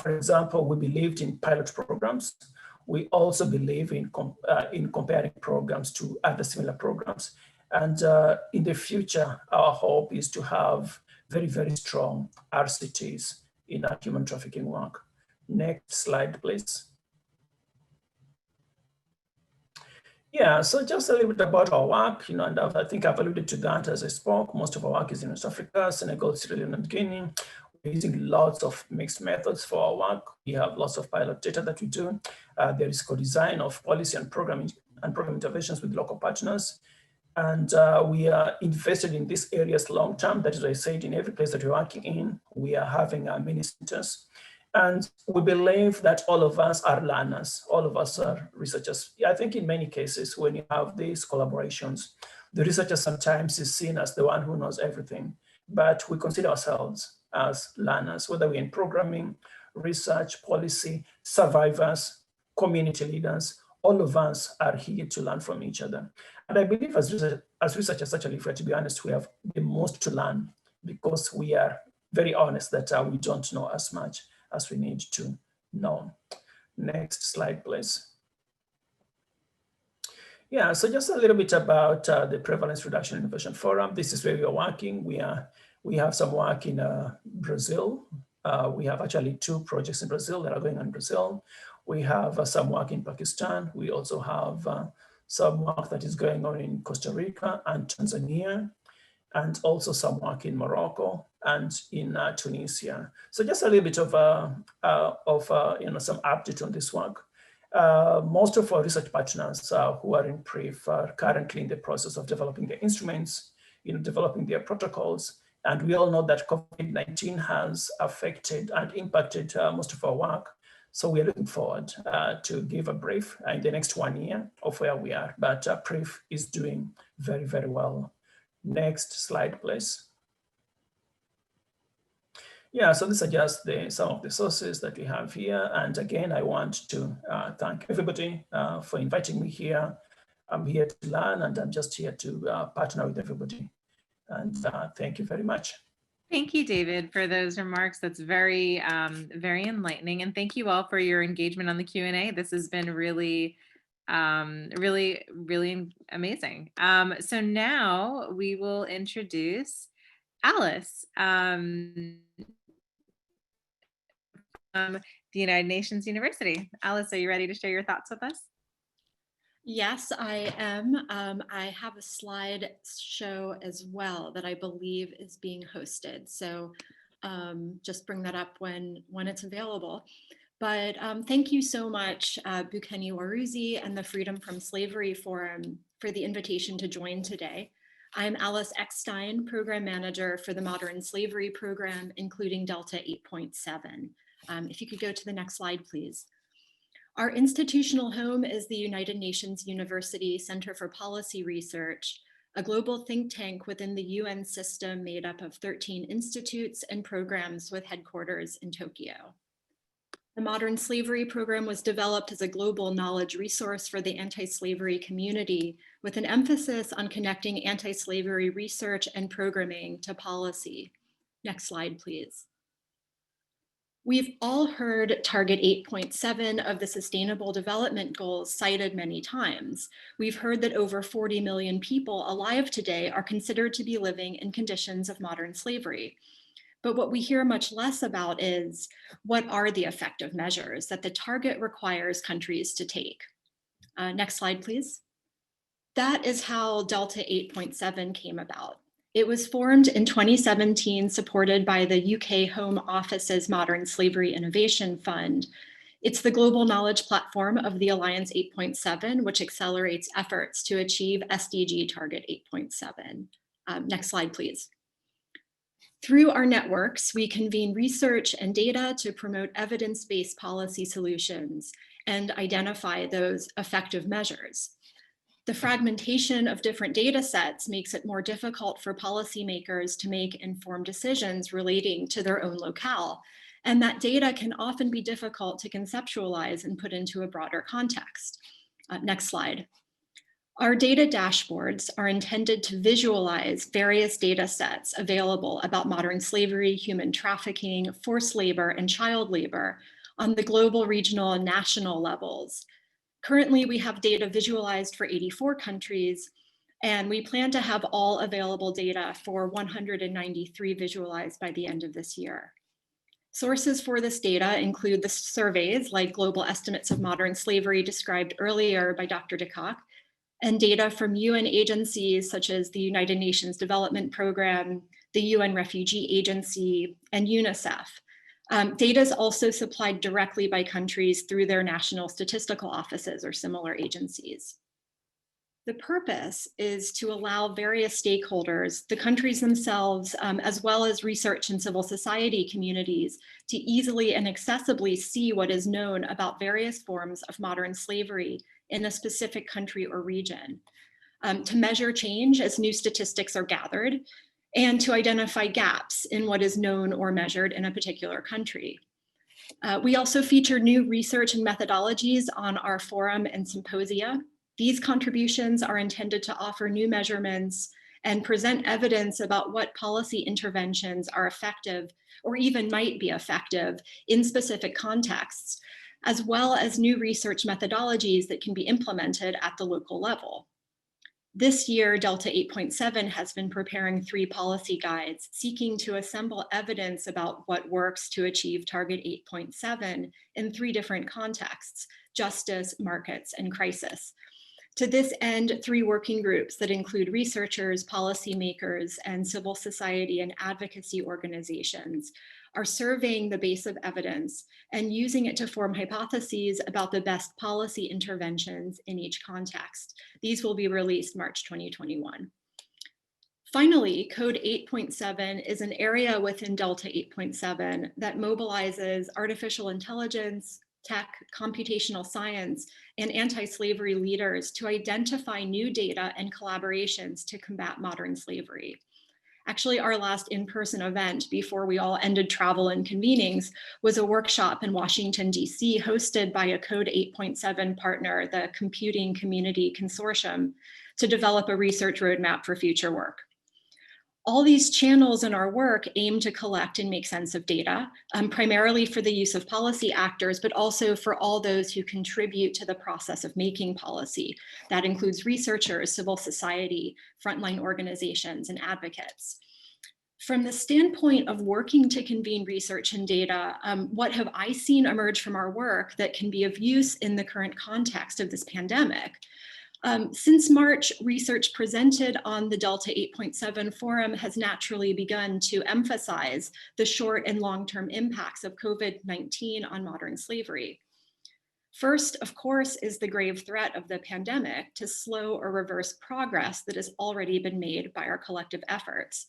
For example, we believed in pilot programs. We also believe in comparing programs to other similar programs. And in the future, our hope is to have very, very strong RCTs in our human trafficking work. Next slide, please. Yeah, so just a little bit about our work, and I think I've alluded to that as I spoke. Most of our work is in West Africa, Senegal, Sierra Leone, and Guinea. We're using lots of mixed methods for our work. We have lots of pilot data that we do. There is co-design of policy and program interventions with local partners. And we are invested in these areas long term. That is why I said in every place that we're working in, we are having mini centers. And we believe that all of us are learners. All of us are researchers. I think in many cases, when you have these collaborations, the researcher sometimes is seen as the one who knows everything, but we consider ourselves as learners, whether we're in programming, research, policy, survivors, community leaders, all of us are here to learn from each other. And I believe as researchers, actually, if we're to be honest, we have the most to learn because we are very honest that we don't know as much as we need to know. Next slide, please. Yeah, so just a little bit about the Prevalence Reduction Innovation Forum. This is where we are working. We have some work in Brazil. We have actually 2 projects in Brazil that are going on in Brazil. We have some work in Pakistan. We also have some work that is going on in Costa Rica and Tanzania, and also some work in Morocco and in Tunisia. So just a little bit of some update on this work. Most of our research partners who are in PRIF are currently in the process of developing their instruments, developing their protocols. And we all know that COVID-19 has affected and impacted most of our work. So we're looking forward to give a brief in the next 1 year of where we are. But PRIF is doing very, very well. Next slide, please. Yeah, so these are just some of the sources that we have here. And again, I want to thank everybody for inviting me here. I'm here to learn and I'm just here to partner with everybody. And thank you very much. Thank you, David, for those remarks. That's very, very enlightening. And thank you all for your engagement on the Q&A. This has been really, really amazing. So now we will introduce Alice from the United Nations University. Alice, are you ready to share your thoughts with us? Yes, I am. I have a slide show as well that I believe is being hosted. So just bring that up when it's available. But thank you so much, Bukeni Waruzi and the Freedom from Slavery Forum for the invitation to join today. I'm Alice Eckstein, Program Manager for the Modern Slavery Program, including Delta 8.7. If you could go to the next slide, please. Our institutional home is the United Nations University Center for Policy Research, a global think tank within the UN system made up of 13 institutes and programs with headquarters in Tokyo. The Modern Slavery Program was developed as a global knowledge resource for the anti-slavery community, with an emphasis on connecting anti-slavery research and programming to policy. Next slide, please. We've all heard Target 8.7 of the Sustainable Development Goals cited many times. We've heard that over 40 million people alive today are considered to be living in conditions of modern slavery. But what we hear much less about is, what are the effective measures that the target requires countries to take? Next slide, please. That is how Delta 8.7 came about. It was formed in 2017, supported by the UK Home Office's Modern Slavery Innovation Fund. It's the global knowledge platform of the Alliance 8.7, which accelerates efforts to achieve SDG Target 8.7. Next slide, please. Through our networks, we convene research and data to promote evidence-based policy solutions and identify those effective measures. The fragmentation of different data sets makes it more difficult for policymakers to make informed decisions relating to their own locale, and that data can often be difficult to conceptualize and put into a broader context. Next slide. Our data dashboards are intended to visualize various data sets available about modern slavery, human trafficking, forced labor, and child labor on the global, regional, and national levels. Currently, we have data visualized for 84 countries, and we plan to have all available data for 193 visualized by the end of this year. Sources for this data include the surveys like Global Estimates of Modern Slavery described earlier by Dr. DeCock, and data from UN agencies such as the United Nations Development Program, the UN Refugee Agency, and UNICEF. Data is also supplied directly by countries through their national statistical offices or similar agencies. The purpose is to allow various stakeholders, the countries themselves, as well as research and civil society communities, to easily and accessibly see what is known about various forms of modern slavery in a specific country or region, to measure change as new statistics are gathered, and to identify gaps in what is known or measured in a particular country. We also feature new research and methodologies on our forum and symposia. These contributions are intended to offer new measurements and present evidence about what policy interventions are effective or even might be effective in specific contexts, as well as new research methodologies that can be implemented at the local level. This year, Delta 8.7 has been preparing 3 policy guides seeking to assemble evidence about what works to achieve Target 8.7 in 3 different contexts: justice, markets, and crisis. To this end, 3 working groups that include researchers, policymakers, and civil society and advocacy organizations are surveying the base of evidence and using it to form hypotheses about the best policy interventions in each context. These will be released March 2021. Finally, Code 8.7 is an area within Delta 8.7 that mobilizes artificial intelligence, tech, computational science, and anti-slavery leaders to identify new data and collaborations to combat modern slavery. Actually, our last in-person event before we all ended travel and convenings was a workshop in Washington, D.C., hosted by a Code 8.7 partner, the Computing Community Consortium, to develop a research roadmap for future work. All these channels in our work aim to collect and make sense of data, primarily for the use of policy actors, but also for all those who contribute to the process of making policy. That includes researchers, civil society, frontline organizations, and advocates. From the standpoint of working to convene research and data, what have I seen emerge from our work that can be of use in the current context of this pandemic? Since March, research presented on the Delta 8.7 forum has naturally begun to emphasize the short and long-term impacts of COVID-19 on modern slavery. First, of course, is the grave threat of the pandemic to slow or reverse progress that has already been made by our collective efforts.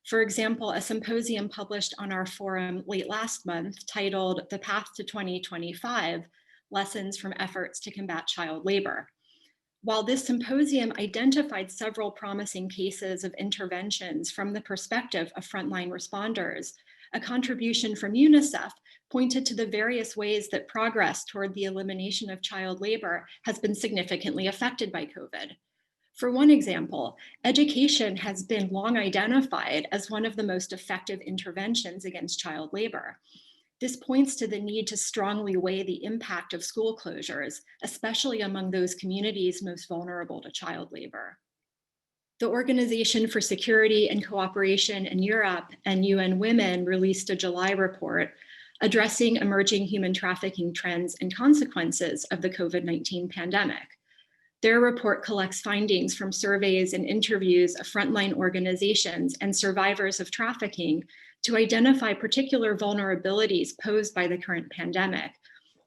For example, a symposium published on our forum late last month titled "The Path to 2025, Lessons from Efforts to Combat Child Labor. While this symposium identified several promising cases of interventions from the perspective of frontline responders, a contribution from UNICEF pointed to the various ways that progress toward the elimination of child labor has been significantly affected by COVID. For one example, education has been long identified as one of the most effective interventions against child labor. This points to the need to strongly weigh the impact of school closures, especially among those communities most vulnerable to child labor. The Organization for Security and Cooperation in Europe and UN Women released a July report addressing emerging human trafficking trends and consequences of the COVID-19 pandemic. Their report collects findings from surveys and interviews of frontline organizations and survivors of trafficking to identify particular vulnerabilities posed by the current pandemic,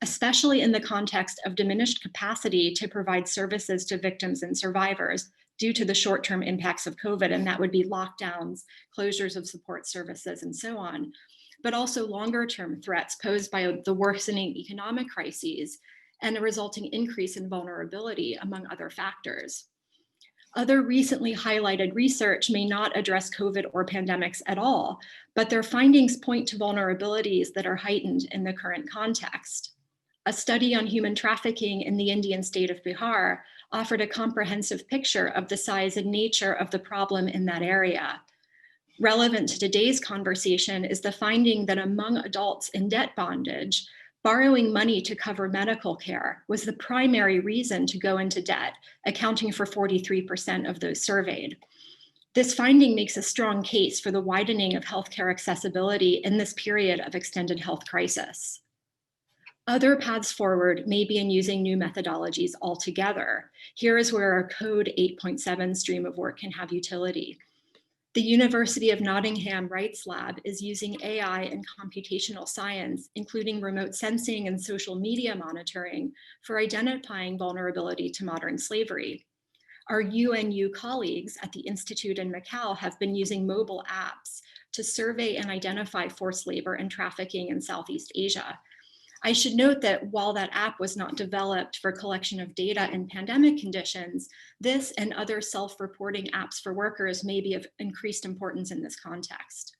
especially in the context of diminished capacity to provide services to victims and survivors due to the short-term impacts of COVID, and that would be lockdowns, closures of support services, and so on, but also longer-term threats posed by the worsening economic crises and a resulting increase in vulnerability, among other factors. Other recently highlighted research may not address COVID or pandemics at all, but their findings point to vulnerabilities that are heightened in the current context. A study on human trafficking in the Indian state of Bihar offered a comprehensive picture of the size and nature of the problem in that area. Relevant to today's conversation is the finding that among adults in debt bondage, borrowing money to cover medical care was the primary reason to go into debt, accounting for 43% of those surveyed. This finding makes a strong case for the widening of healthcare accessibility in this period of extended health crisis. Other paths forward may be in using new methodologies altogether. Here is where our Code 8.7 stream of work can have utility. The University of Nottingham Rights Lab is using AI and computational science, including remote sensing and social media monitoring, for identifying vulnerability to modern slavery. Our UNU colleagues at the Institute in Macau have been using mobile apps to survey and identify forced labor and trafficking in Southeast Asia. I should note that while that app was not developed for collection of data in pandemic conditions, this and other self-reporting apps for workers may be of increased importance in this context.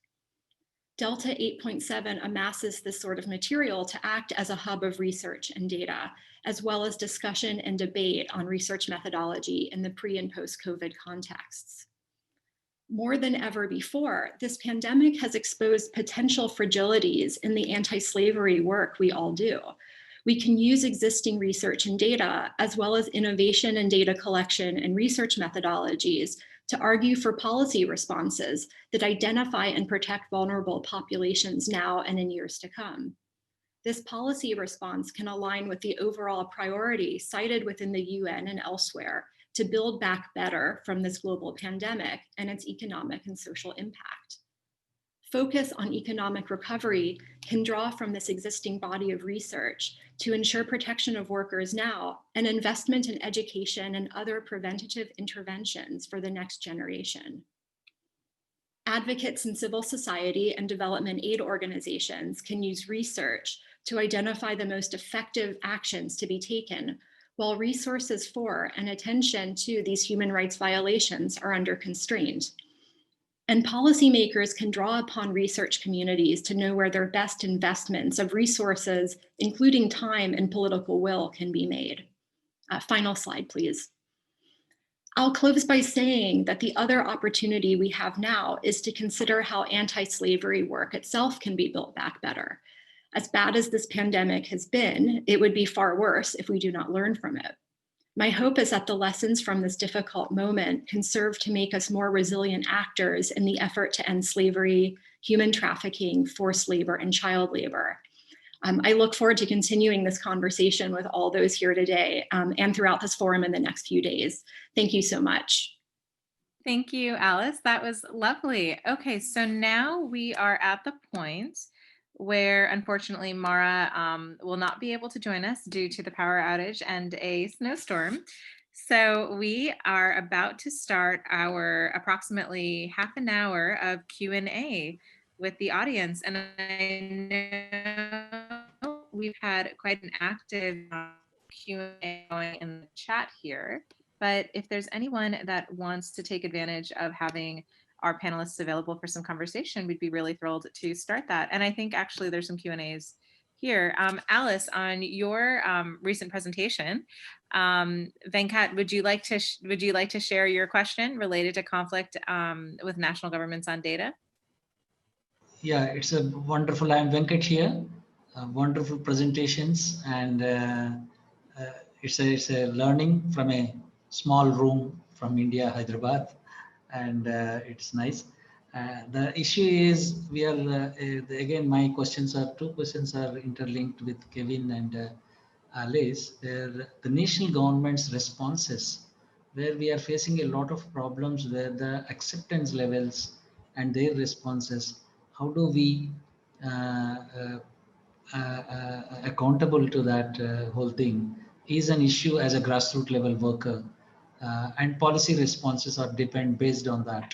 Delta 8.7 amasses this sort of material to act as a hub of research and data, as well as discussion and debate on research methodology in the pre and post-COVID contexts. More than ever before, this pandemic has exposed potential fragilities in the anti-slavery work we all do. We can use existing research and data, as well as innovation and data collection and research methodologies, to argue for policy responses that identify and protect vulnerable populations now and in years to come. This policy response can align with the overall priority cited within the UN and elsewhere to build back better from this global pandemic and its economic and social impact. Focus on economic recovery can draw from this existing body of research to ensure protection of workers now and investment in education and other preventative interventions for the next generation. Advocates in civil society and development aid organizations can use research to identify the most effective actions to be taken, while resources for and attention to these human rights violations are under constraint. And policymakers can draw upon research communities to know where their best investments of resources, including time and political will, can be made. Final slide, please. I'll close by saying that the other opportunity we have now is to consider how anti-slavery work itself can be built back better. As bad as this pandemic has been, it would be far worse if we do not learn from it. My hope is that the lessons from this difficult moment can serve to make us more resilient actors in the effort to end slavery, human trafficking, forced labor, and child labor. I look forward to continuing this conversation with all those here today and throughout this forum in the next few days. Thank you so much. Thank you, Alice. That was lovely. Okay, so now we are at the point where unfortunately Mara will not be able to join us due to the power outage and a snowstorm. So we are about to start our approximately half an hour of Q&A with the audience. And I know we've had quite an active Q&A going in the chat here, but if there's anyone that wants to take advantage of having our panelists available for some conversation, we'd be really thrilled to start that. And I think actually there's some Q&As here. Alice, on your recent presentation, Venkat, would you like to share your question related to conflict with national governments on data? Yeah, it's a wonderful. I'm Venkat here. Wonderful presentations, and it's a learning from a small room from India, Hyderabad, and it's nice. The issue is we are again. My questions are two questions are interlinked with Kevin and Alice. Where the national government's responses, where we are facing a lot of problems, where the acceptance levels and their responses. How do we accountable to that whole thing is an issue as a grassroots level worker, and policy responses are based on that.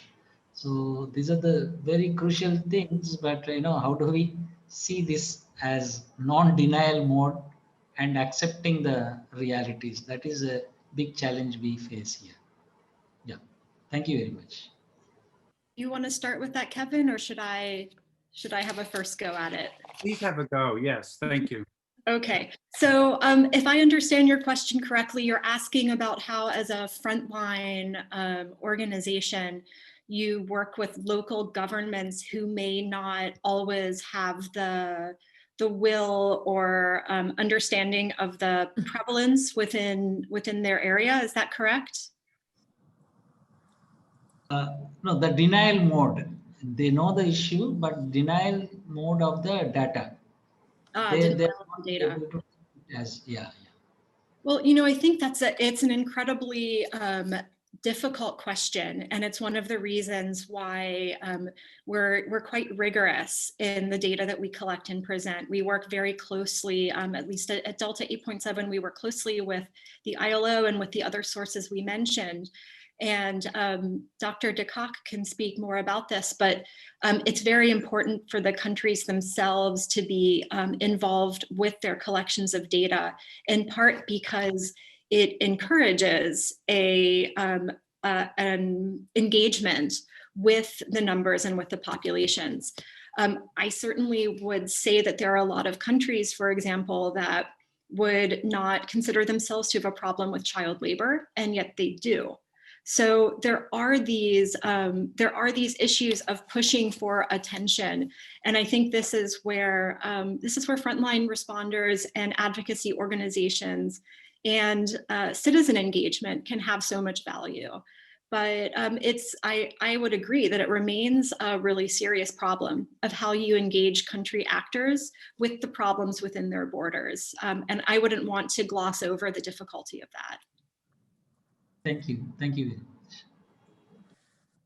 So these are the very crucial things. But how do we see this as non-denial mode and accepting the realities? That is a big challenge we face here. Yeah, thank you very much. You want to start with that, Kevin, or should I have a first go at it? Please have a go. Yes, thank you. Okay, so if I understand your question correctly, you're asking about how, as a frontline organization, you work with local governments who may not always have the will or understanding of the prevalence within their area. Is that correct? No, the denial mode. They know the issue, but denial mode of the data. Denial of the data. Yeah. Well, I think it's an incredibly difficult question, and it's one of the reasons why we're quite rigorous in the data that we collect and present. We work very closely, at least at Delta 8.7, we work closely with the ILO and with the other sources we mentioned. And Dr. De Kock can speak more about this, but it's very important for the countries themselves to be involved with their collections of data, in part because it encourages an engagement with the numbers and with the populations. I certainly would say that there are a lot of countries, for example, that would not consider themselves to have a problem with child labor, and yet they do. So there are these issues of pushing for attention, and I think this is where frontline responders and advocacy organizations and citizen engagement can have so much value. But I would agree that it remains a really serious problem of how you engage country actors with the problems within their borders, and I wouldn't want to gloss over the difficulty of that. Thank you. Thank you very much.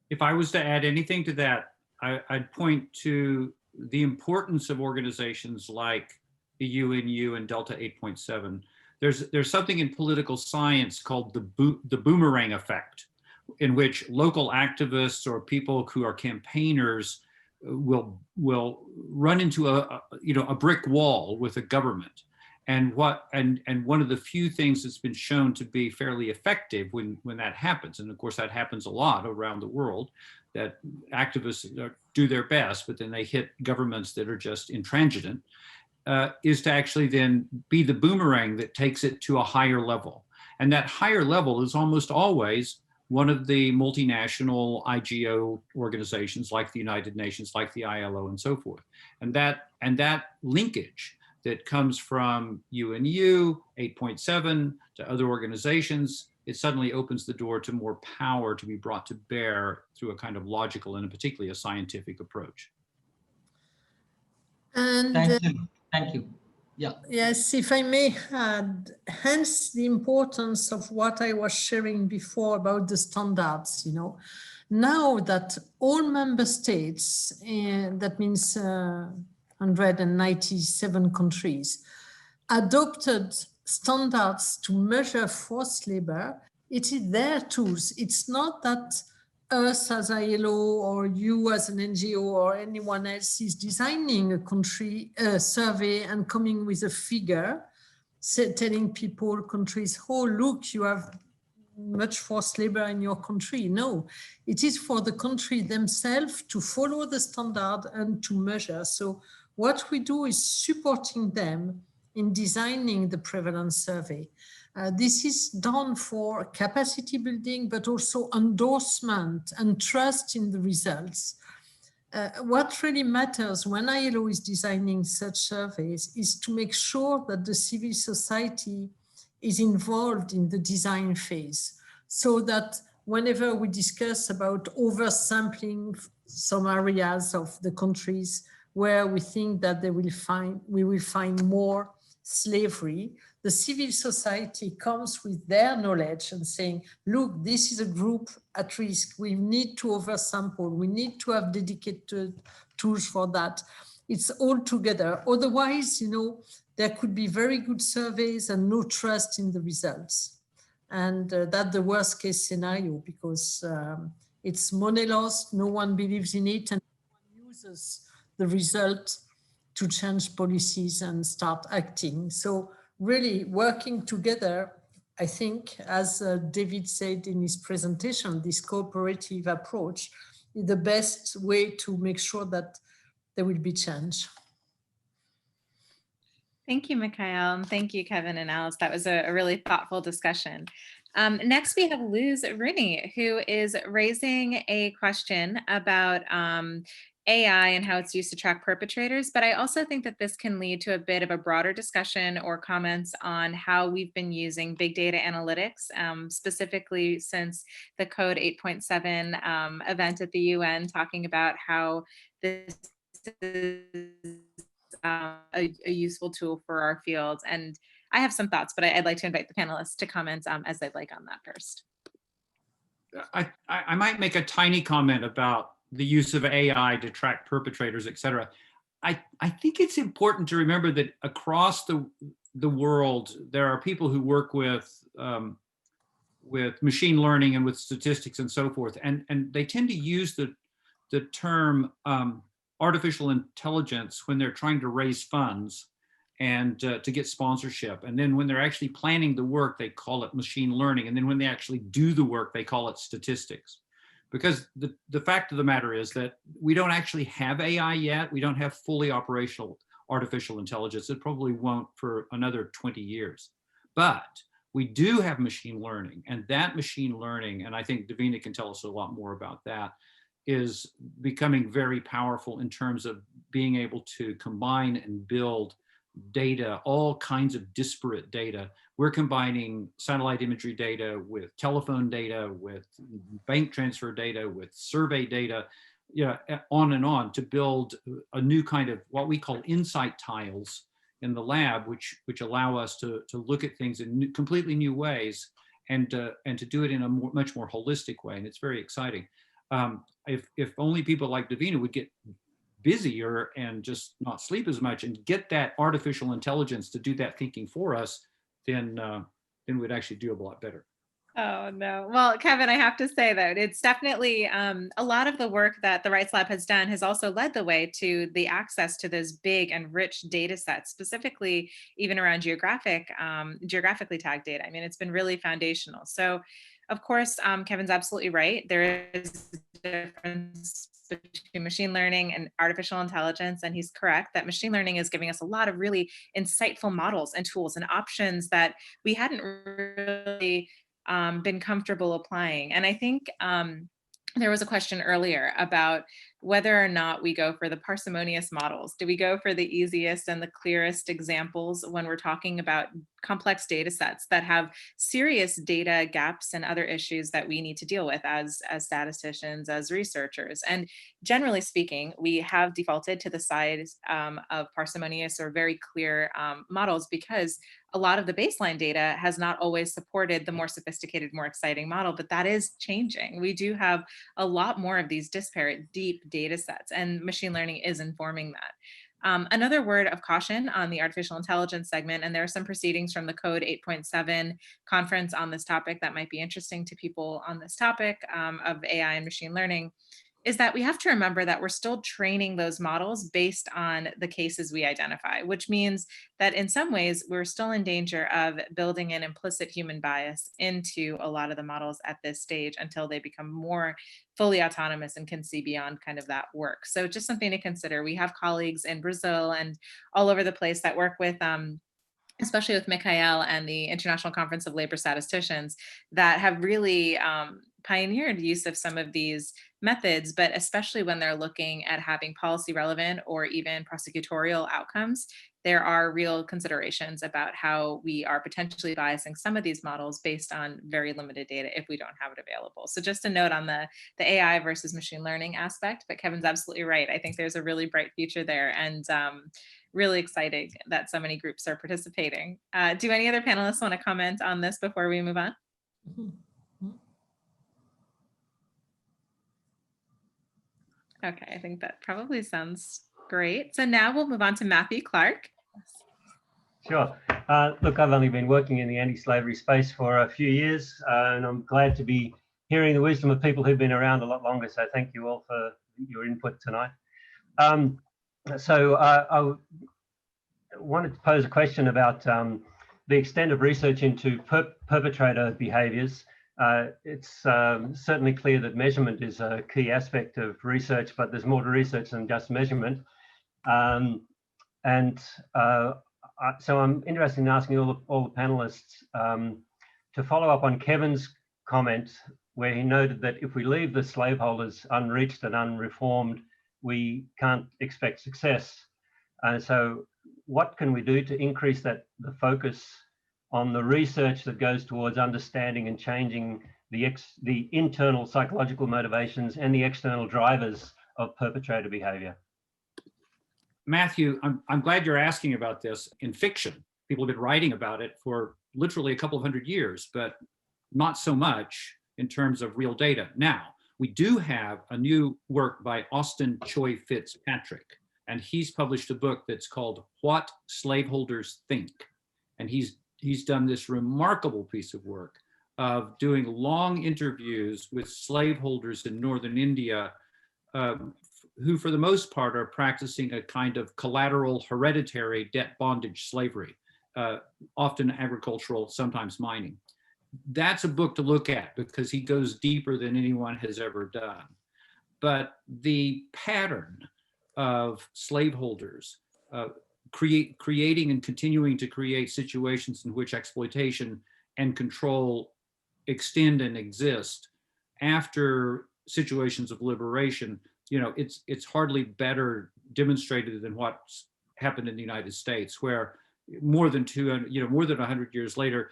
If I was to add anything to that, I'd point to the importance of organizations like the UNU and Delta 8.7. There's something in political science called the boomerang effect, in which local activists or people who are campaigners will run into a brick wall with a government. And one of the few things that's been shown to be fairly effective when that happens, and of course that happens a lot around the world, that activists do their best, but then they hit governments that are just intransigent, is to actually then be the boomerang that takes it to a higher level. And that higher level is almost always one of the multinational IGO organizations like the United Nations, like the ILO, and so forth. And that linkage that comes from UNU, 8.7, to other organizations, it suddenly opens the door to more power to be brought to bear through a kind of logical and particularly a scientific approach. And Thank you. Yeah. Yes, if I may add, hence the importance of what I was sharing before about the standards, now that all member states, that means 197 countries, adopted standards to measure forced labor, it is their tools. It's not that us as ILO or you as an NGO or anyone else is designing a country survey and coming with a figure, telling people, countries, oh, look, you have much forced labor in your country. No, it is for the country themselves to follow the standard and to measure. So what we do is supporting them in designing the prevalence survey. This is done for capacity building, but also endorsement and trust in the results. What really matters when ILO is designing such surveys is to make sure that the civil society is involved in the design phase, so that whenever we discuss about oversampling some areas of the countries where we think that we will find more slavery, the civil society comes with their knowledge and saying, look, this is a group at risk. We need to oversample. We need to have dedicated tools for that. It's all together. Otherwise, there could be very good surveys and no trust in the results. And that's the worst case scenario, because it's money lost, no one believes in it, and no one uses the result to change policies and start acting. So really working together, I think, as David said in his presentation, this cooperative approach is the best way to make sure that there will be change. Thank you, Mikhail, and thank you, Kevin and Alice. That was a really thoughtful discussion. Next, we have Luz Rooney, who is raising a question about AI and how it's used to track perpetrators, but I also think that this can lead to a bit of a broader discussion or comments on how we've been using big data analytics, specifically since the Code 8.7 event at the UN, talking about how this is a useful tool for our field. And I have some thoughts, but I'd like to invite the panelists to comment as they'd like on that first. I might make a tiny comment about the use of AI to track perpetrators, et cetera. I think it's important to remember that across the world, there are people who work with machine learning and with statistics and so forth, and they tend to use the term artificial intelligence when they're trying to raise funds and to get sponsorship. And then when they're actually planning the work, they call it machine learning. And then when they actually do the work, they call it statistics. Because the fact of the matter is that we don't actually have AI yet. We don't have fully operational artificial intelligence. It probably won't for another 20 years. But we do have machine learning, and that machine learning, and I think Davina can tell us a lot more about that, is becoming very powerful in terms of being able to combine and build data, all kinds of disparate data. We're combining satellite imagery data with telephone data, with bank transfer data, with survey data, on and on, to build a new kind of what we call insight tiles in the lab, which allow us to look at things in completely new ways and to do it in a much more holistic way. And it's very exciting. If only people like Davina would get busier and just not sleep as much and get that artificial intelligence to do that thinking for us, then we'd actually do a lot better. Oh, no. Well, Kevin, I have to say that it's definitely a lot of the work that the Rights Lab has done has also led the way to the access to those big and rich data sets, specifically even around geographically tagged data. I mean, it's been really foundational. So, of course, Kevin's absolutely right. There is a difference between machine learning and artificial intelligence, and he's correct that machine learning is giving us a lot of really insightful models and tools and options that we hadn't really been comfortable applying. And I think there was a question earlier about whether or not we go for the parsimonious models. Do we go for the easiest and the clearest examples when we're talking about complex data sets that have serious data gaps and other issues that we need to deal with as statisticians, as researchers? And generally speaking, we have defaulted to the side of parsimonious or very clear models, because a lot of the baseline data has not always supported the more sophisticated, more exciting model, but that is changing. We do have a lot more of these disparate, deep data sets, and machine learning is informing that. Another word of caution on the artificial intelligence segment, and there are some proceedings from the Code 8.7 conference on this topic that might be interesting to people on this topic of AI and machine learning, is that we have to remember that we're still training those models based on the cases we identify, which means that in some ways we're still in danger of building an implicit human bias into a lot of the models at this stage until they become more fully autonomous and can see beyond kind of that work. So just something to consider. We have colleagues in Brazil and all over the place that work with especially with Mikhail and the International Conference of Labor Statisticians, that have really pioneered use of some of these methods, but especially when they're looking at having policy relevant or even prosecutorial outcomes, there are real considerations about how we are potentially biasing some of these models based on very limited data if we don't have it available. So just a note on the AI versus machine learning aspect, but Kevin's absolutely right. I think there's a really bright future there, and really exciting that so many groups are participating. Do any other panelists want to comment on this before we move on? Okay, I think that probably sounds great. So now we'll move on to Matthew Clark. Sure. Look, I've only been working in the anti-slavery space for a few years, and I'm glad to be hearing the wisdom of people who've been around a lot longer. So thank you all for your input tonight. I wanted to pose a question about the extent of research into perpetrator behaviours. It's certainly clear that measurement is a key aspect of research, but there's more to research than just measurement. So I'm interested in asking all the panelists to follow up on Kevin's comment, where he noted that if we leave the slaveholders unreached and unreformed, we can't expect success. So what can we do to increase the focus on the research that goes towards understanding and changing the internal psychological motivations and the external drivers of perpetrator behavior? Matthew, I'm glad you're asking about this. In fiction, people have been writing about it for literally a couple of hundred years, but not so much in terms of real data. Now, we do have a new work by Austin Choi Fitzpatrick, and he's published a book that's called What Slaveholders Think. And he's done this remarkable piece of work of doing long interviews with slaveholders in northern India, who for the most part are practicing a kind of collateral hereditary debt bondage slavery, often agricultural, sometimes mining. That's a book to look at because he goes deeper than anyone has ever done. But the pattern of slaveholders creating and continuing to create situations in which exploitation and control extend and exist after situations of liberation, it's hardly better demonstrated than what's happened in the United States, where more than 100 years later,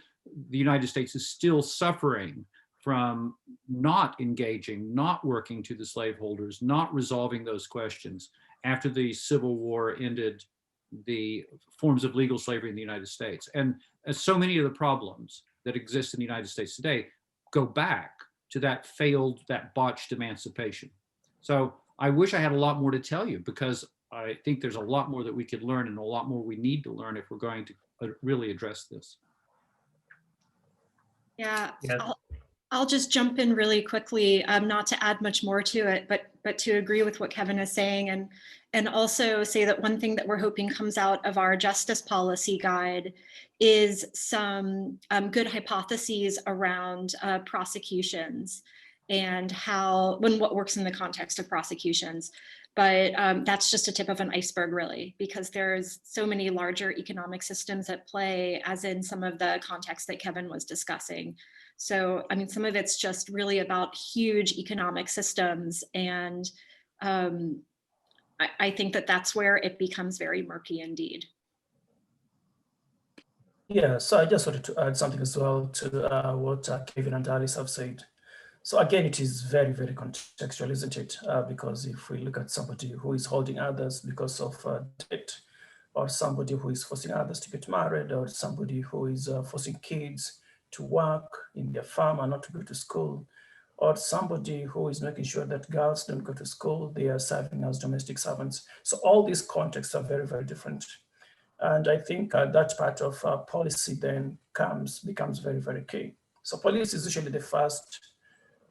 the United States is still suffering from not engaging, not working to the slaveholders, not resolving those questions after the Civil War ended the forms of legal slavery in the United States. And so many of the problems that exist in the United States today go back to that botched emancipation. So I wish I had a lot more to tell you, because I think there's a lot more that we could learn and a lot more we need to learn if we're going to really address this. Yeah, I'll just jump in really quickly, not to add much more to it, but to agree with what Kevin is saying, and also say that one thing that we're hoping comes out of our justice policy guide is some good hypotheses around prosecutions and what works in the context of prosecutions. But that's just a tip of an iceberg, really, because there's so many larger economic systems at play, as in some of the context that Kevin was discussing. So, I mean, some of it's just really about huge economic systems. And I think that that's where it becomes very murky indeed. Yeah, so I just wanted to add something as well to what Kevin and Alice have said. So again, it is very, very contextual, isn't it? Because if we look at somebody who is holding others because of debt, or somebody who is forcing others to get married, or somebody who is forcing kids to work in their farm and not to go to school, or somebody who is making sure that girls don't go to school, they are serving as domestic servants. So all these contexts are very, very different. And I think that part of policy then becomes very, very key. So police is usually the first,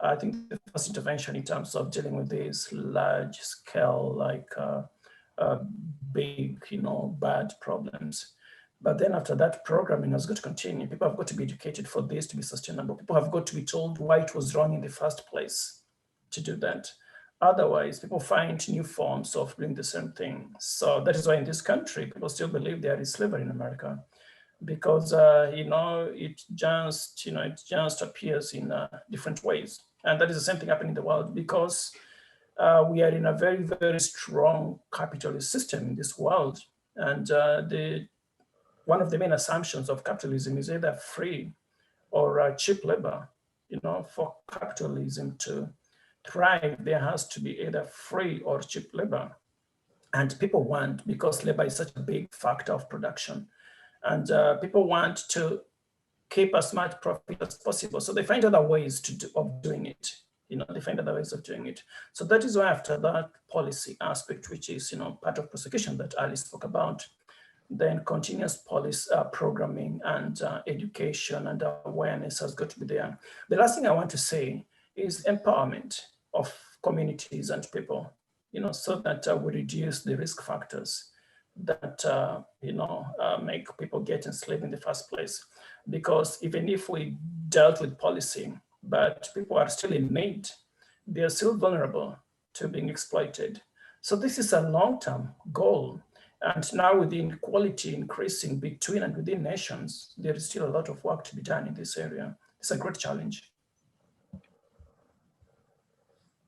I think the first intervention in terms of dealing with these large scale, like big, bad problems. But then after that, programming has got to continue. People have got to be educated for this to be sustainable. People have got to be told why it was wrong in the first place to do that. Otherwise, people find new forms of doing the same thing. So that is why in this country, people still believe there is slavery in America, because it just appears in different ways. And that is the same thing happening in the world, because we are in a very, very strong capitalist system in this world. And one of the main assumptions of capitalism is either free or cheap labor. For capitalism to thrive, there has to be either free or cheap labor. And people want, because labor is such a big factor of production, and people want to keep as much profit as possible. So they find other ways of doing it. They find other ways of doing it. So that is why after that policy aspect, which is part of prosecution that Ali spoke about, then continuous policy programming and education and awareness has got to be there. The last thing I want to say is empowerment of communities and people, so that we reduce the risk factors that, make people get enslaved in the first place. Because even if we dealt with policy, but people are still in need, they are still vulnerable to being exploited. So this is a long-term goal. And now with the inequality increasing between and within nations, there is still a lot of work to be done in this area. It's a great challenge.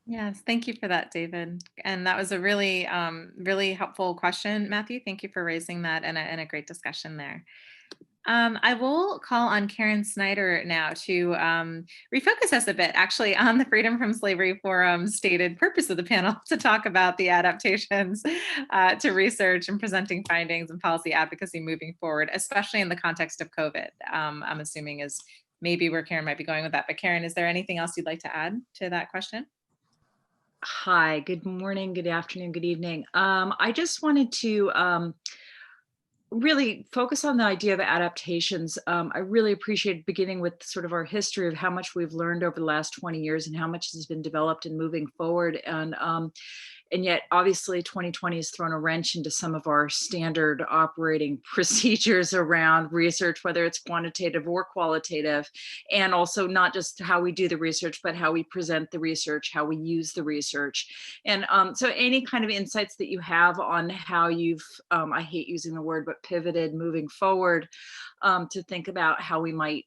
Yes, thank you for that, David. And that was a really, really helpful question, Matthew. Thank you for raising that and a great discussion there. I will call on Karen Snyder now to refocus us a bit, actually, on the Freedom from Slavery Forum stated purpose of the panel, to talk about the adaptations to research and presenting findings and policy advocacy moving forward, especially in the context of COVID. I'm assuming is maybe where Karen might be going with that. But Karen, is there anything else you'd like to add to that question? Hi, good morning, good afternoon, good evening. I just wanted to really focus on the idea of adaptations. I really appreciate beginning with sort of our history of how much we've learned over the last 20 years and how much has been developed and moving forward. And yet, obviously, 2020 has thrown a wrench into some of our standard operating procedures around research, whether it's quantitative or qualitative, and also not just how we do the research, but how we present the research, how we use the research. And so any kind of insights that you have on how you've, I hate using the word, but pivoted moving forward to think about how we might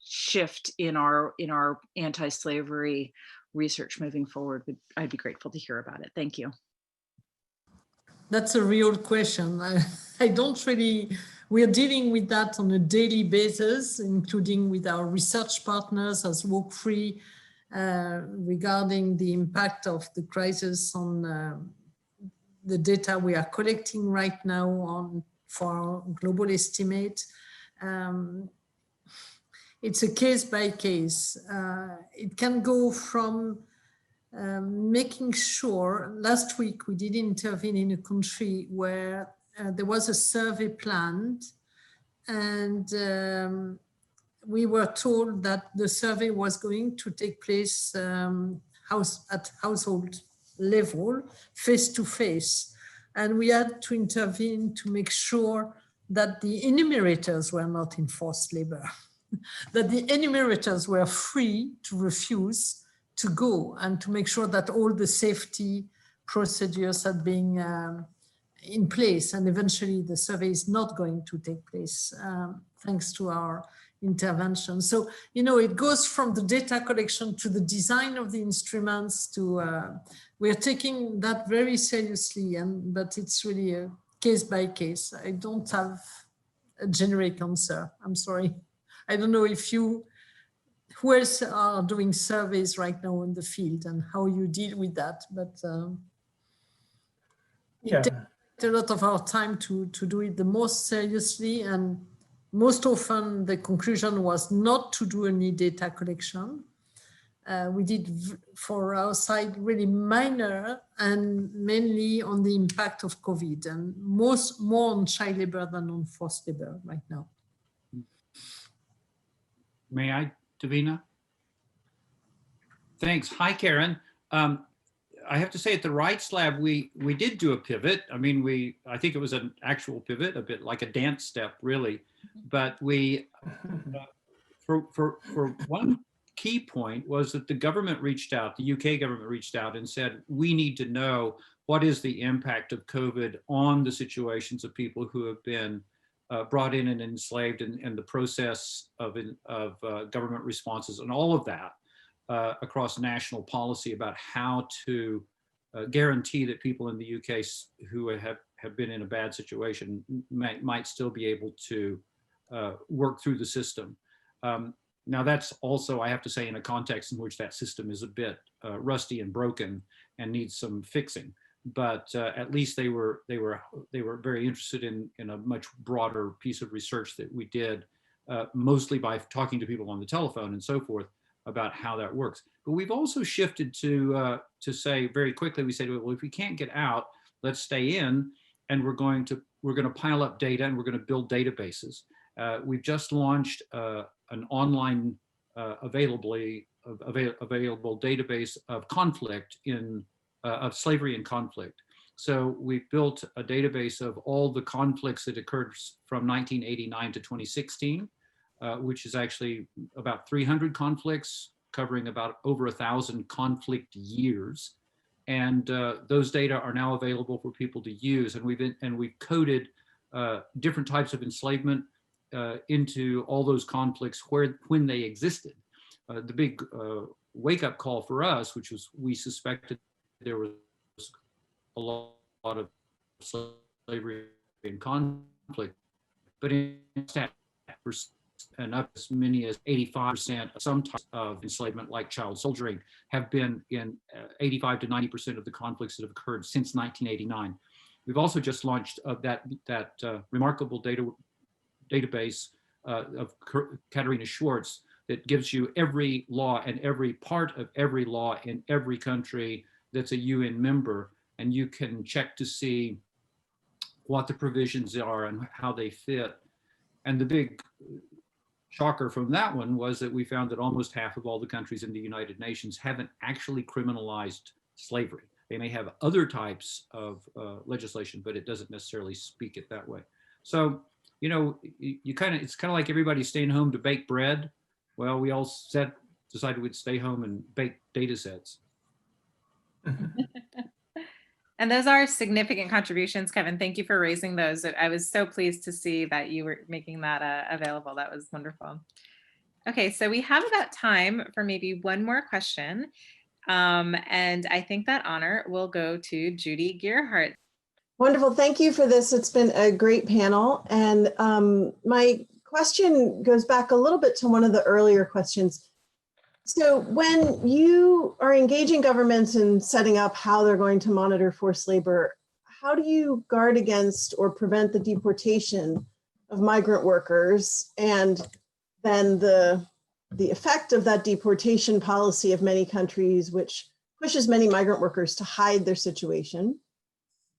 shift in our anti-slavery research moving forward, I'd be grateful to hear about it. Thank you. That's a real question. I don't really, we're dealing with that on a daily basis, including with our research partners as WalkFree, regarding the impact of the crisis on the data we are collecting right now for our global estimate. It's a case by case. It can go from making sure, last week we did intervene in a country where there was a survey planned, and we were told that the survey was going to take place at household level, face to face. And we had to intervene to make sure that the enumerators were not in forced labor. That the enumerators were free to refuse to go, and to make sure that all the safety procedures had been in place. And eventually the survey is not going to take place thanks to our intervention. So, it goes from the data collection to the design of the instruments to, we're taking that very seriously, but it's really a case by case. I don't have a generic answer, I'm sorry. I don't know if who else are doing surveys right now in the field and how you deal with that, but it takes a lot of our time to do it the most seriously, and most often the conclusion was not to do any data collection. We did for our side really minor and mainly on the impact of COVID, and more on child labor than on forced labor right now. May I, Davina? Thanks. Hi, Karen. I have to say, at the Rights Lab, we did do a pivot. I mean, I think it was an actual pivot, a bit like a dance step, really. But we, for one key point was that the government reached out, the UK government reached out and said, we need to know what is the impact of COVID on the situations of people who have been brought in and enslaved, and the process of government responses and all of that across national policy about how to guarantee that people in the UK who have been in a bad situation might still be able to work through the system. Now that's also, I have to say, in a context in which that system is a bit rusty and broken and needs some fixing. But at least they were very interested in a much broader piece of research that we did, mostly by talking to people on the telephone and so forth about how that works. But we've also shifted to say very quickly, we say, well, if we can't get out, let's stay in, and we're going to pile up data, and we're going to build databases. We've just launched an online available database of conflict of slavery and conflict. So we've built a database of all the conflicts that occurred from 1989 to 2016, which is actually about 300 conflicts covering about over 1,000 conflict years. And those data are now available for people to use. And we've coded different types of enslavement into all those conflicts when they existed. The big wake-up call for us, which was we suspected there was a lot of slavery and conflict, but in fact, and up as many as 85% of some types of enslavement, like child soldiering, have been in 85 to 90% of the conflicts that have occurred since 1989. We've also just launched that remarkable database of Katarina Schwartz that gives you every law and every part of every law in every country that's a UN member, and you can check to see what the provisions are and how they fit. And the big shocker from that one was that we found that almost half of all the countries in the United Nations haven't actually criminalized slavery. They may have other types of legislation, but it doesn't necessarily speak it that way. So, you know, it's kind of like everybody staying home to bake bread. Well, we all decided we'd stay home and bake data sets. And those are significant contributions, Kevin. Thank you for raising those. I was so pleased to see that you were making that available. That was wonderful. Okay, so we have about time for maybe one more question. And I think that honor will go to Judy Gearhart. Wonderful. Thank you for this. It's been a great panel. And my question goes back a little bit to one of the earlier questions. So when you are engaging governments in setting up how they're going to monitor forced labor, how do you guard against or prevent the deportation of migrant workers, and then the effect of that deportation policy of many countries, which pushes many migrant workers to hide their situation?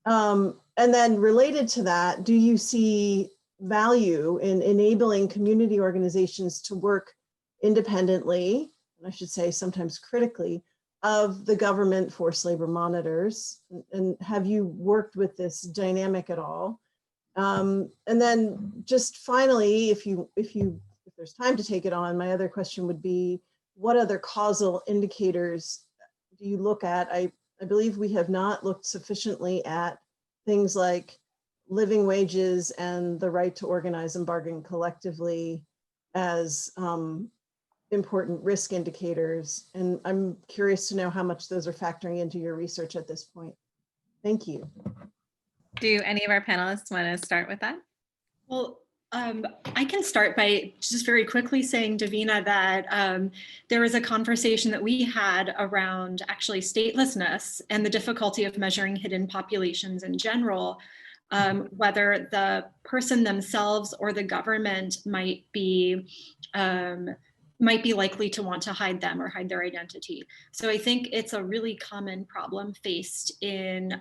And then related to that, do you see value in enabling community organizations to work independently, and I should say sometimes critically, of the government forced labor monitors? And have you worked with this dynamic at all? And then just finally, if there's time to take it on, my other question would be, what other causal indicators do you look at? I believe we have not looked sufficiently at things like living wages and the right to organize and bargain collectively as important risk indicators. And I'm curious to know how much those are factoring into your research at this point. Thank you. Do any of our panelists want to start with that? Well, I can start by just very quickly saying, Davina, that there was a conversation that we had around actually statelessness and the difficulty of measuring hidden populations in general, whether the person themselves or the government might be might be likely to want to hide them or hide their identity. So I think it's a really common problem faced in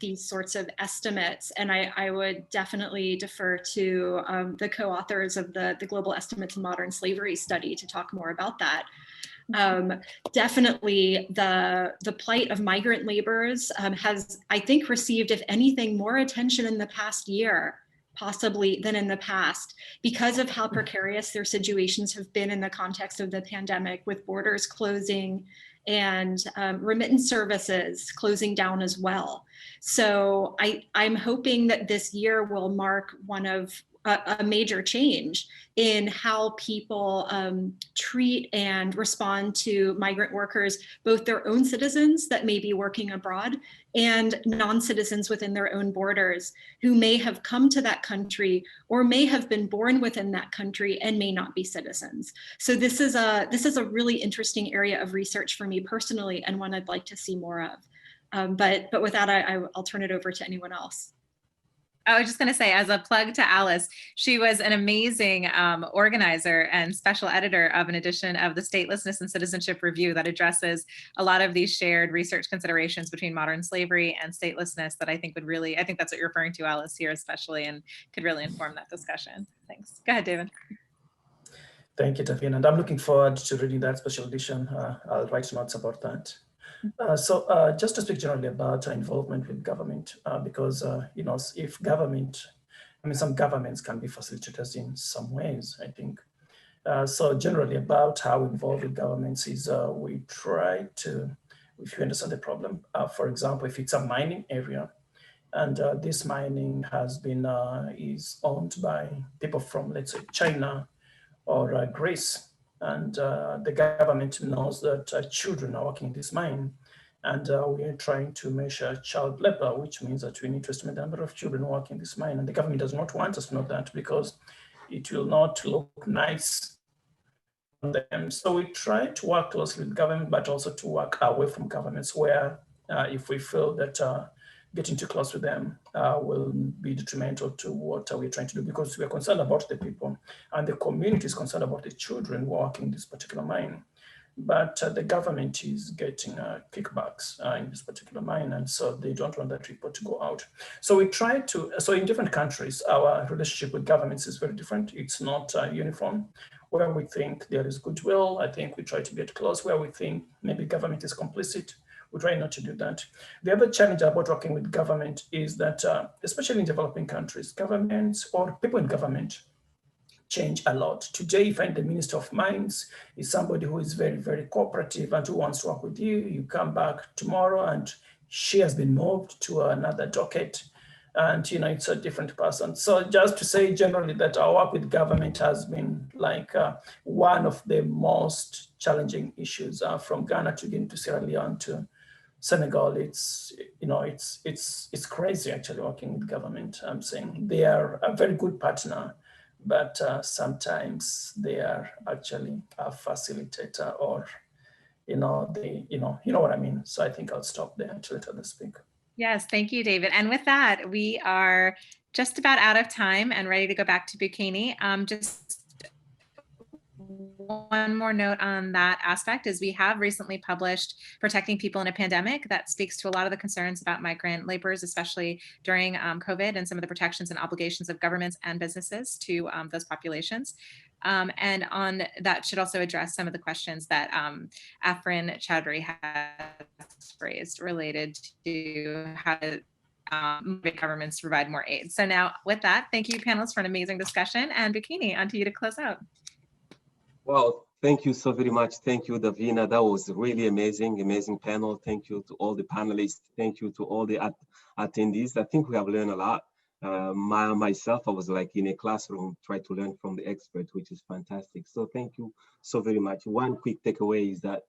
these sorts of estimates. And I would definitely defer to the co-authors of the Global Estimates in Modern Slavery study to talk more about that. Definitely the plight of migrant laborers has, I think, received, if anything, more attention in the past year possibly than in the past, because of how precarious their situations have been in the context of the pandemic, with borders closing and remittance services closing down as well. So I'm hoping that this year will mark one of a major change in how people treat and respond to migrant workers, both their own citizens that may be working abroad and non-citizens within their own borders who may have come to that country or may have been born within that country and may not be citizens. So this is a really interesting area of research for me personally, and one I'd like to see more of. But with that, I'll turn it over to anyone else. I was just going to say, as a plug to Alice, she was an amazing organizer and special editor of an edition of the Statelessness and Citizenship Review that addresses a lot of these shared research considerations between modern slavery and statelessness that I think would really, I think that's what you're referring to, Alice, here especially, and could really inform that discussion. Thanks. Go ahead, David. Thank you, Davina. And I'm looking forward to reading that special edition. I'll write notes about that. So just to speak generally about involvement with government, because, if government, some governments can be facilitators in some ways, I think. So generally about how involved with governments is we try to, if you understand the problem, for example, if it's a mining area, and this mining has been, is owned by people from, let's say, China or Greece, and the government knows that children are working in this mine, and we are trying to measure child labor, which means that we need to estimate the number of children working in this mine, and the government does not want us to know that because it will not look nice on them. So we try to work closely with government, but also to work away from governments where if we feel that getting too close with them will be detrimental to what we're trying to do, because we are concerned about the people and the community is concerned about the children working in this particular mine. But the government is getting kickbacks in this particular mine, and so they don't want that report to go out. So we try to, so in different countries, our relationship with governments is very different. It's not uniform. Where we think there is goodwill, I think we try to get close. Where we think maybe government is complicit, we try not to do that. The other challenge about working with government is that, especially in developing countries, governments or people in government change a lot. Today, you find the Minister of Mines is somebody who is very, very cooperative and who wants to work with you. You come back tomorrow and she has been moved to another docket, and it's a different person. So just to say generally that our work with government has been like one of the most challenging issues from Ghana to Guinea to Sierra Leone to Senegal. It's crazy actually working with government. I'm saying they are a very good partner, but sometimes they are actually a facilitator, or you know what I mean. So I think I'll stop there to let others speak. Yes, thank you, David. And with that, we are just about out of time and ready to go back to Bukeni. Just one more note on that aspect is we have recently published Protecting People in a Pandemic that speaks to a lot of the concerns about migrant laborers, especially during COVID, and some of the protections and obligations of governments and businesses to those populations. And on that should also address some of the questions that Afrin Chowdhury has raised related to how to governments provide more aid. So now with that, thank you panelists for an amazing discussion, and Bukeni, on to you to close out. Well, thank you so very much. Thank you, Davina. That was really amazing panel. Thank you to all the panelists. Thank you to all the attendees. I think we have learned a lot. Myself, I was like in a classroom, try to learn from the expert, which is fantastic. So thank you so very much. One quick takeaway is that,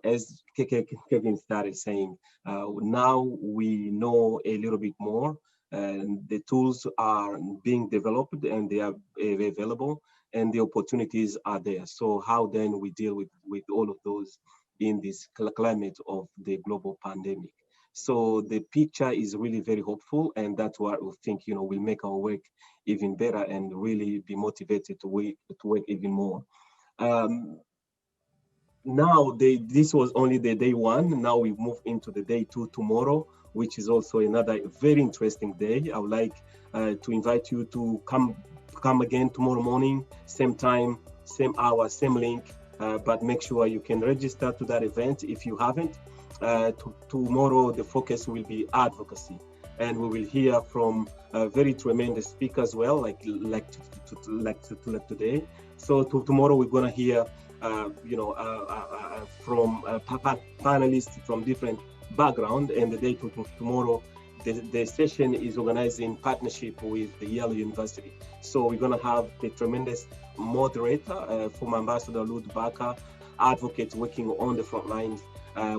as Kevin started saying, now we know a little bit more, and the tools are being developed and they are available, and the opportunities are there. So how then we deal with all of those in this climate of the global pandemic? So the picture is really very hopeful, and that's what we think, will make our work even better and really be motivated to work even more. Now, this was only the day one. Now we move into the day two tomorrow, which is also another very interesting day. I would like to invite you to come again tomorrow morning, same time, same hour, same link, but make sure you can register to that event if you haven't. Tomorrow, the focus will be advocacy, and we will hear from very tremendous speakers, well, like today. So tomorrow we're gonna hear from panelists from different background, and the day tomorrow, the session is organized in partnership with the Yale University. So we're gonna have the tremendous moderator, former Ambassador Lud Baka, advocates working on the front lines.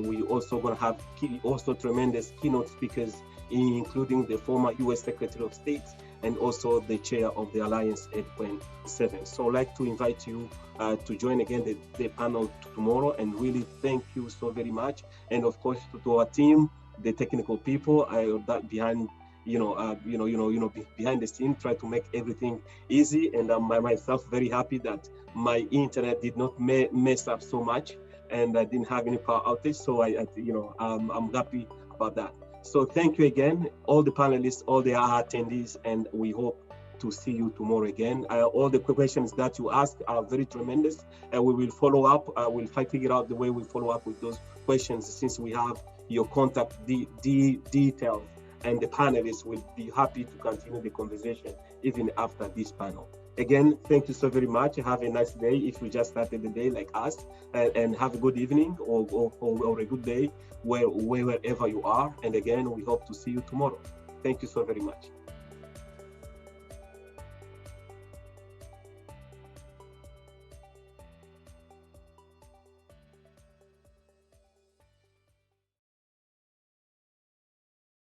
We also gonna have also tremendous keynote speakers, including the former U.S. Secretary of State and also the chair of the Alliance 8.7. So I'd like to invite you to join again the panel tomorrow, and really thank you so very much. And of course to our team, the technical people that behind behind the scene, try to make everything easy. And I'm myself very happy that my internet did not mess up so much, and I didn't have any power outage. So I'm happy about that. So thank you again, all the panelists, all the attendees, and we hope to see you tomorrow again. All the questions that you asked are very tremendous, and we will follow up. We'll figure out the way we follow up with those questions, since we have your contact details, and the panelists will be happy to continue the conversation even after this panel. Again, thank you so very much. Have a nice day if you just started the day like us, and have a good evening or a good day wherever you are. And again, we hope to see you tomorrow. Thank you so very much.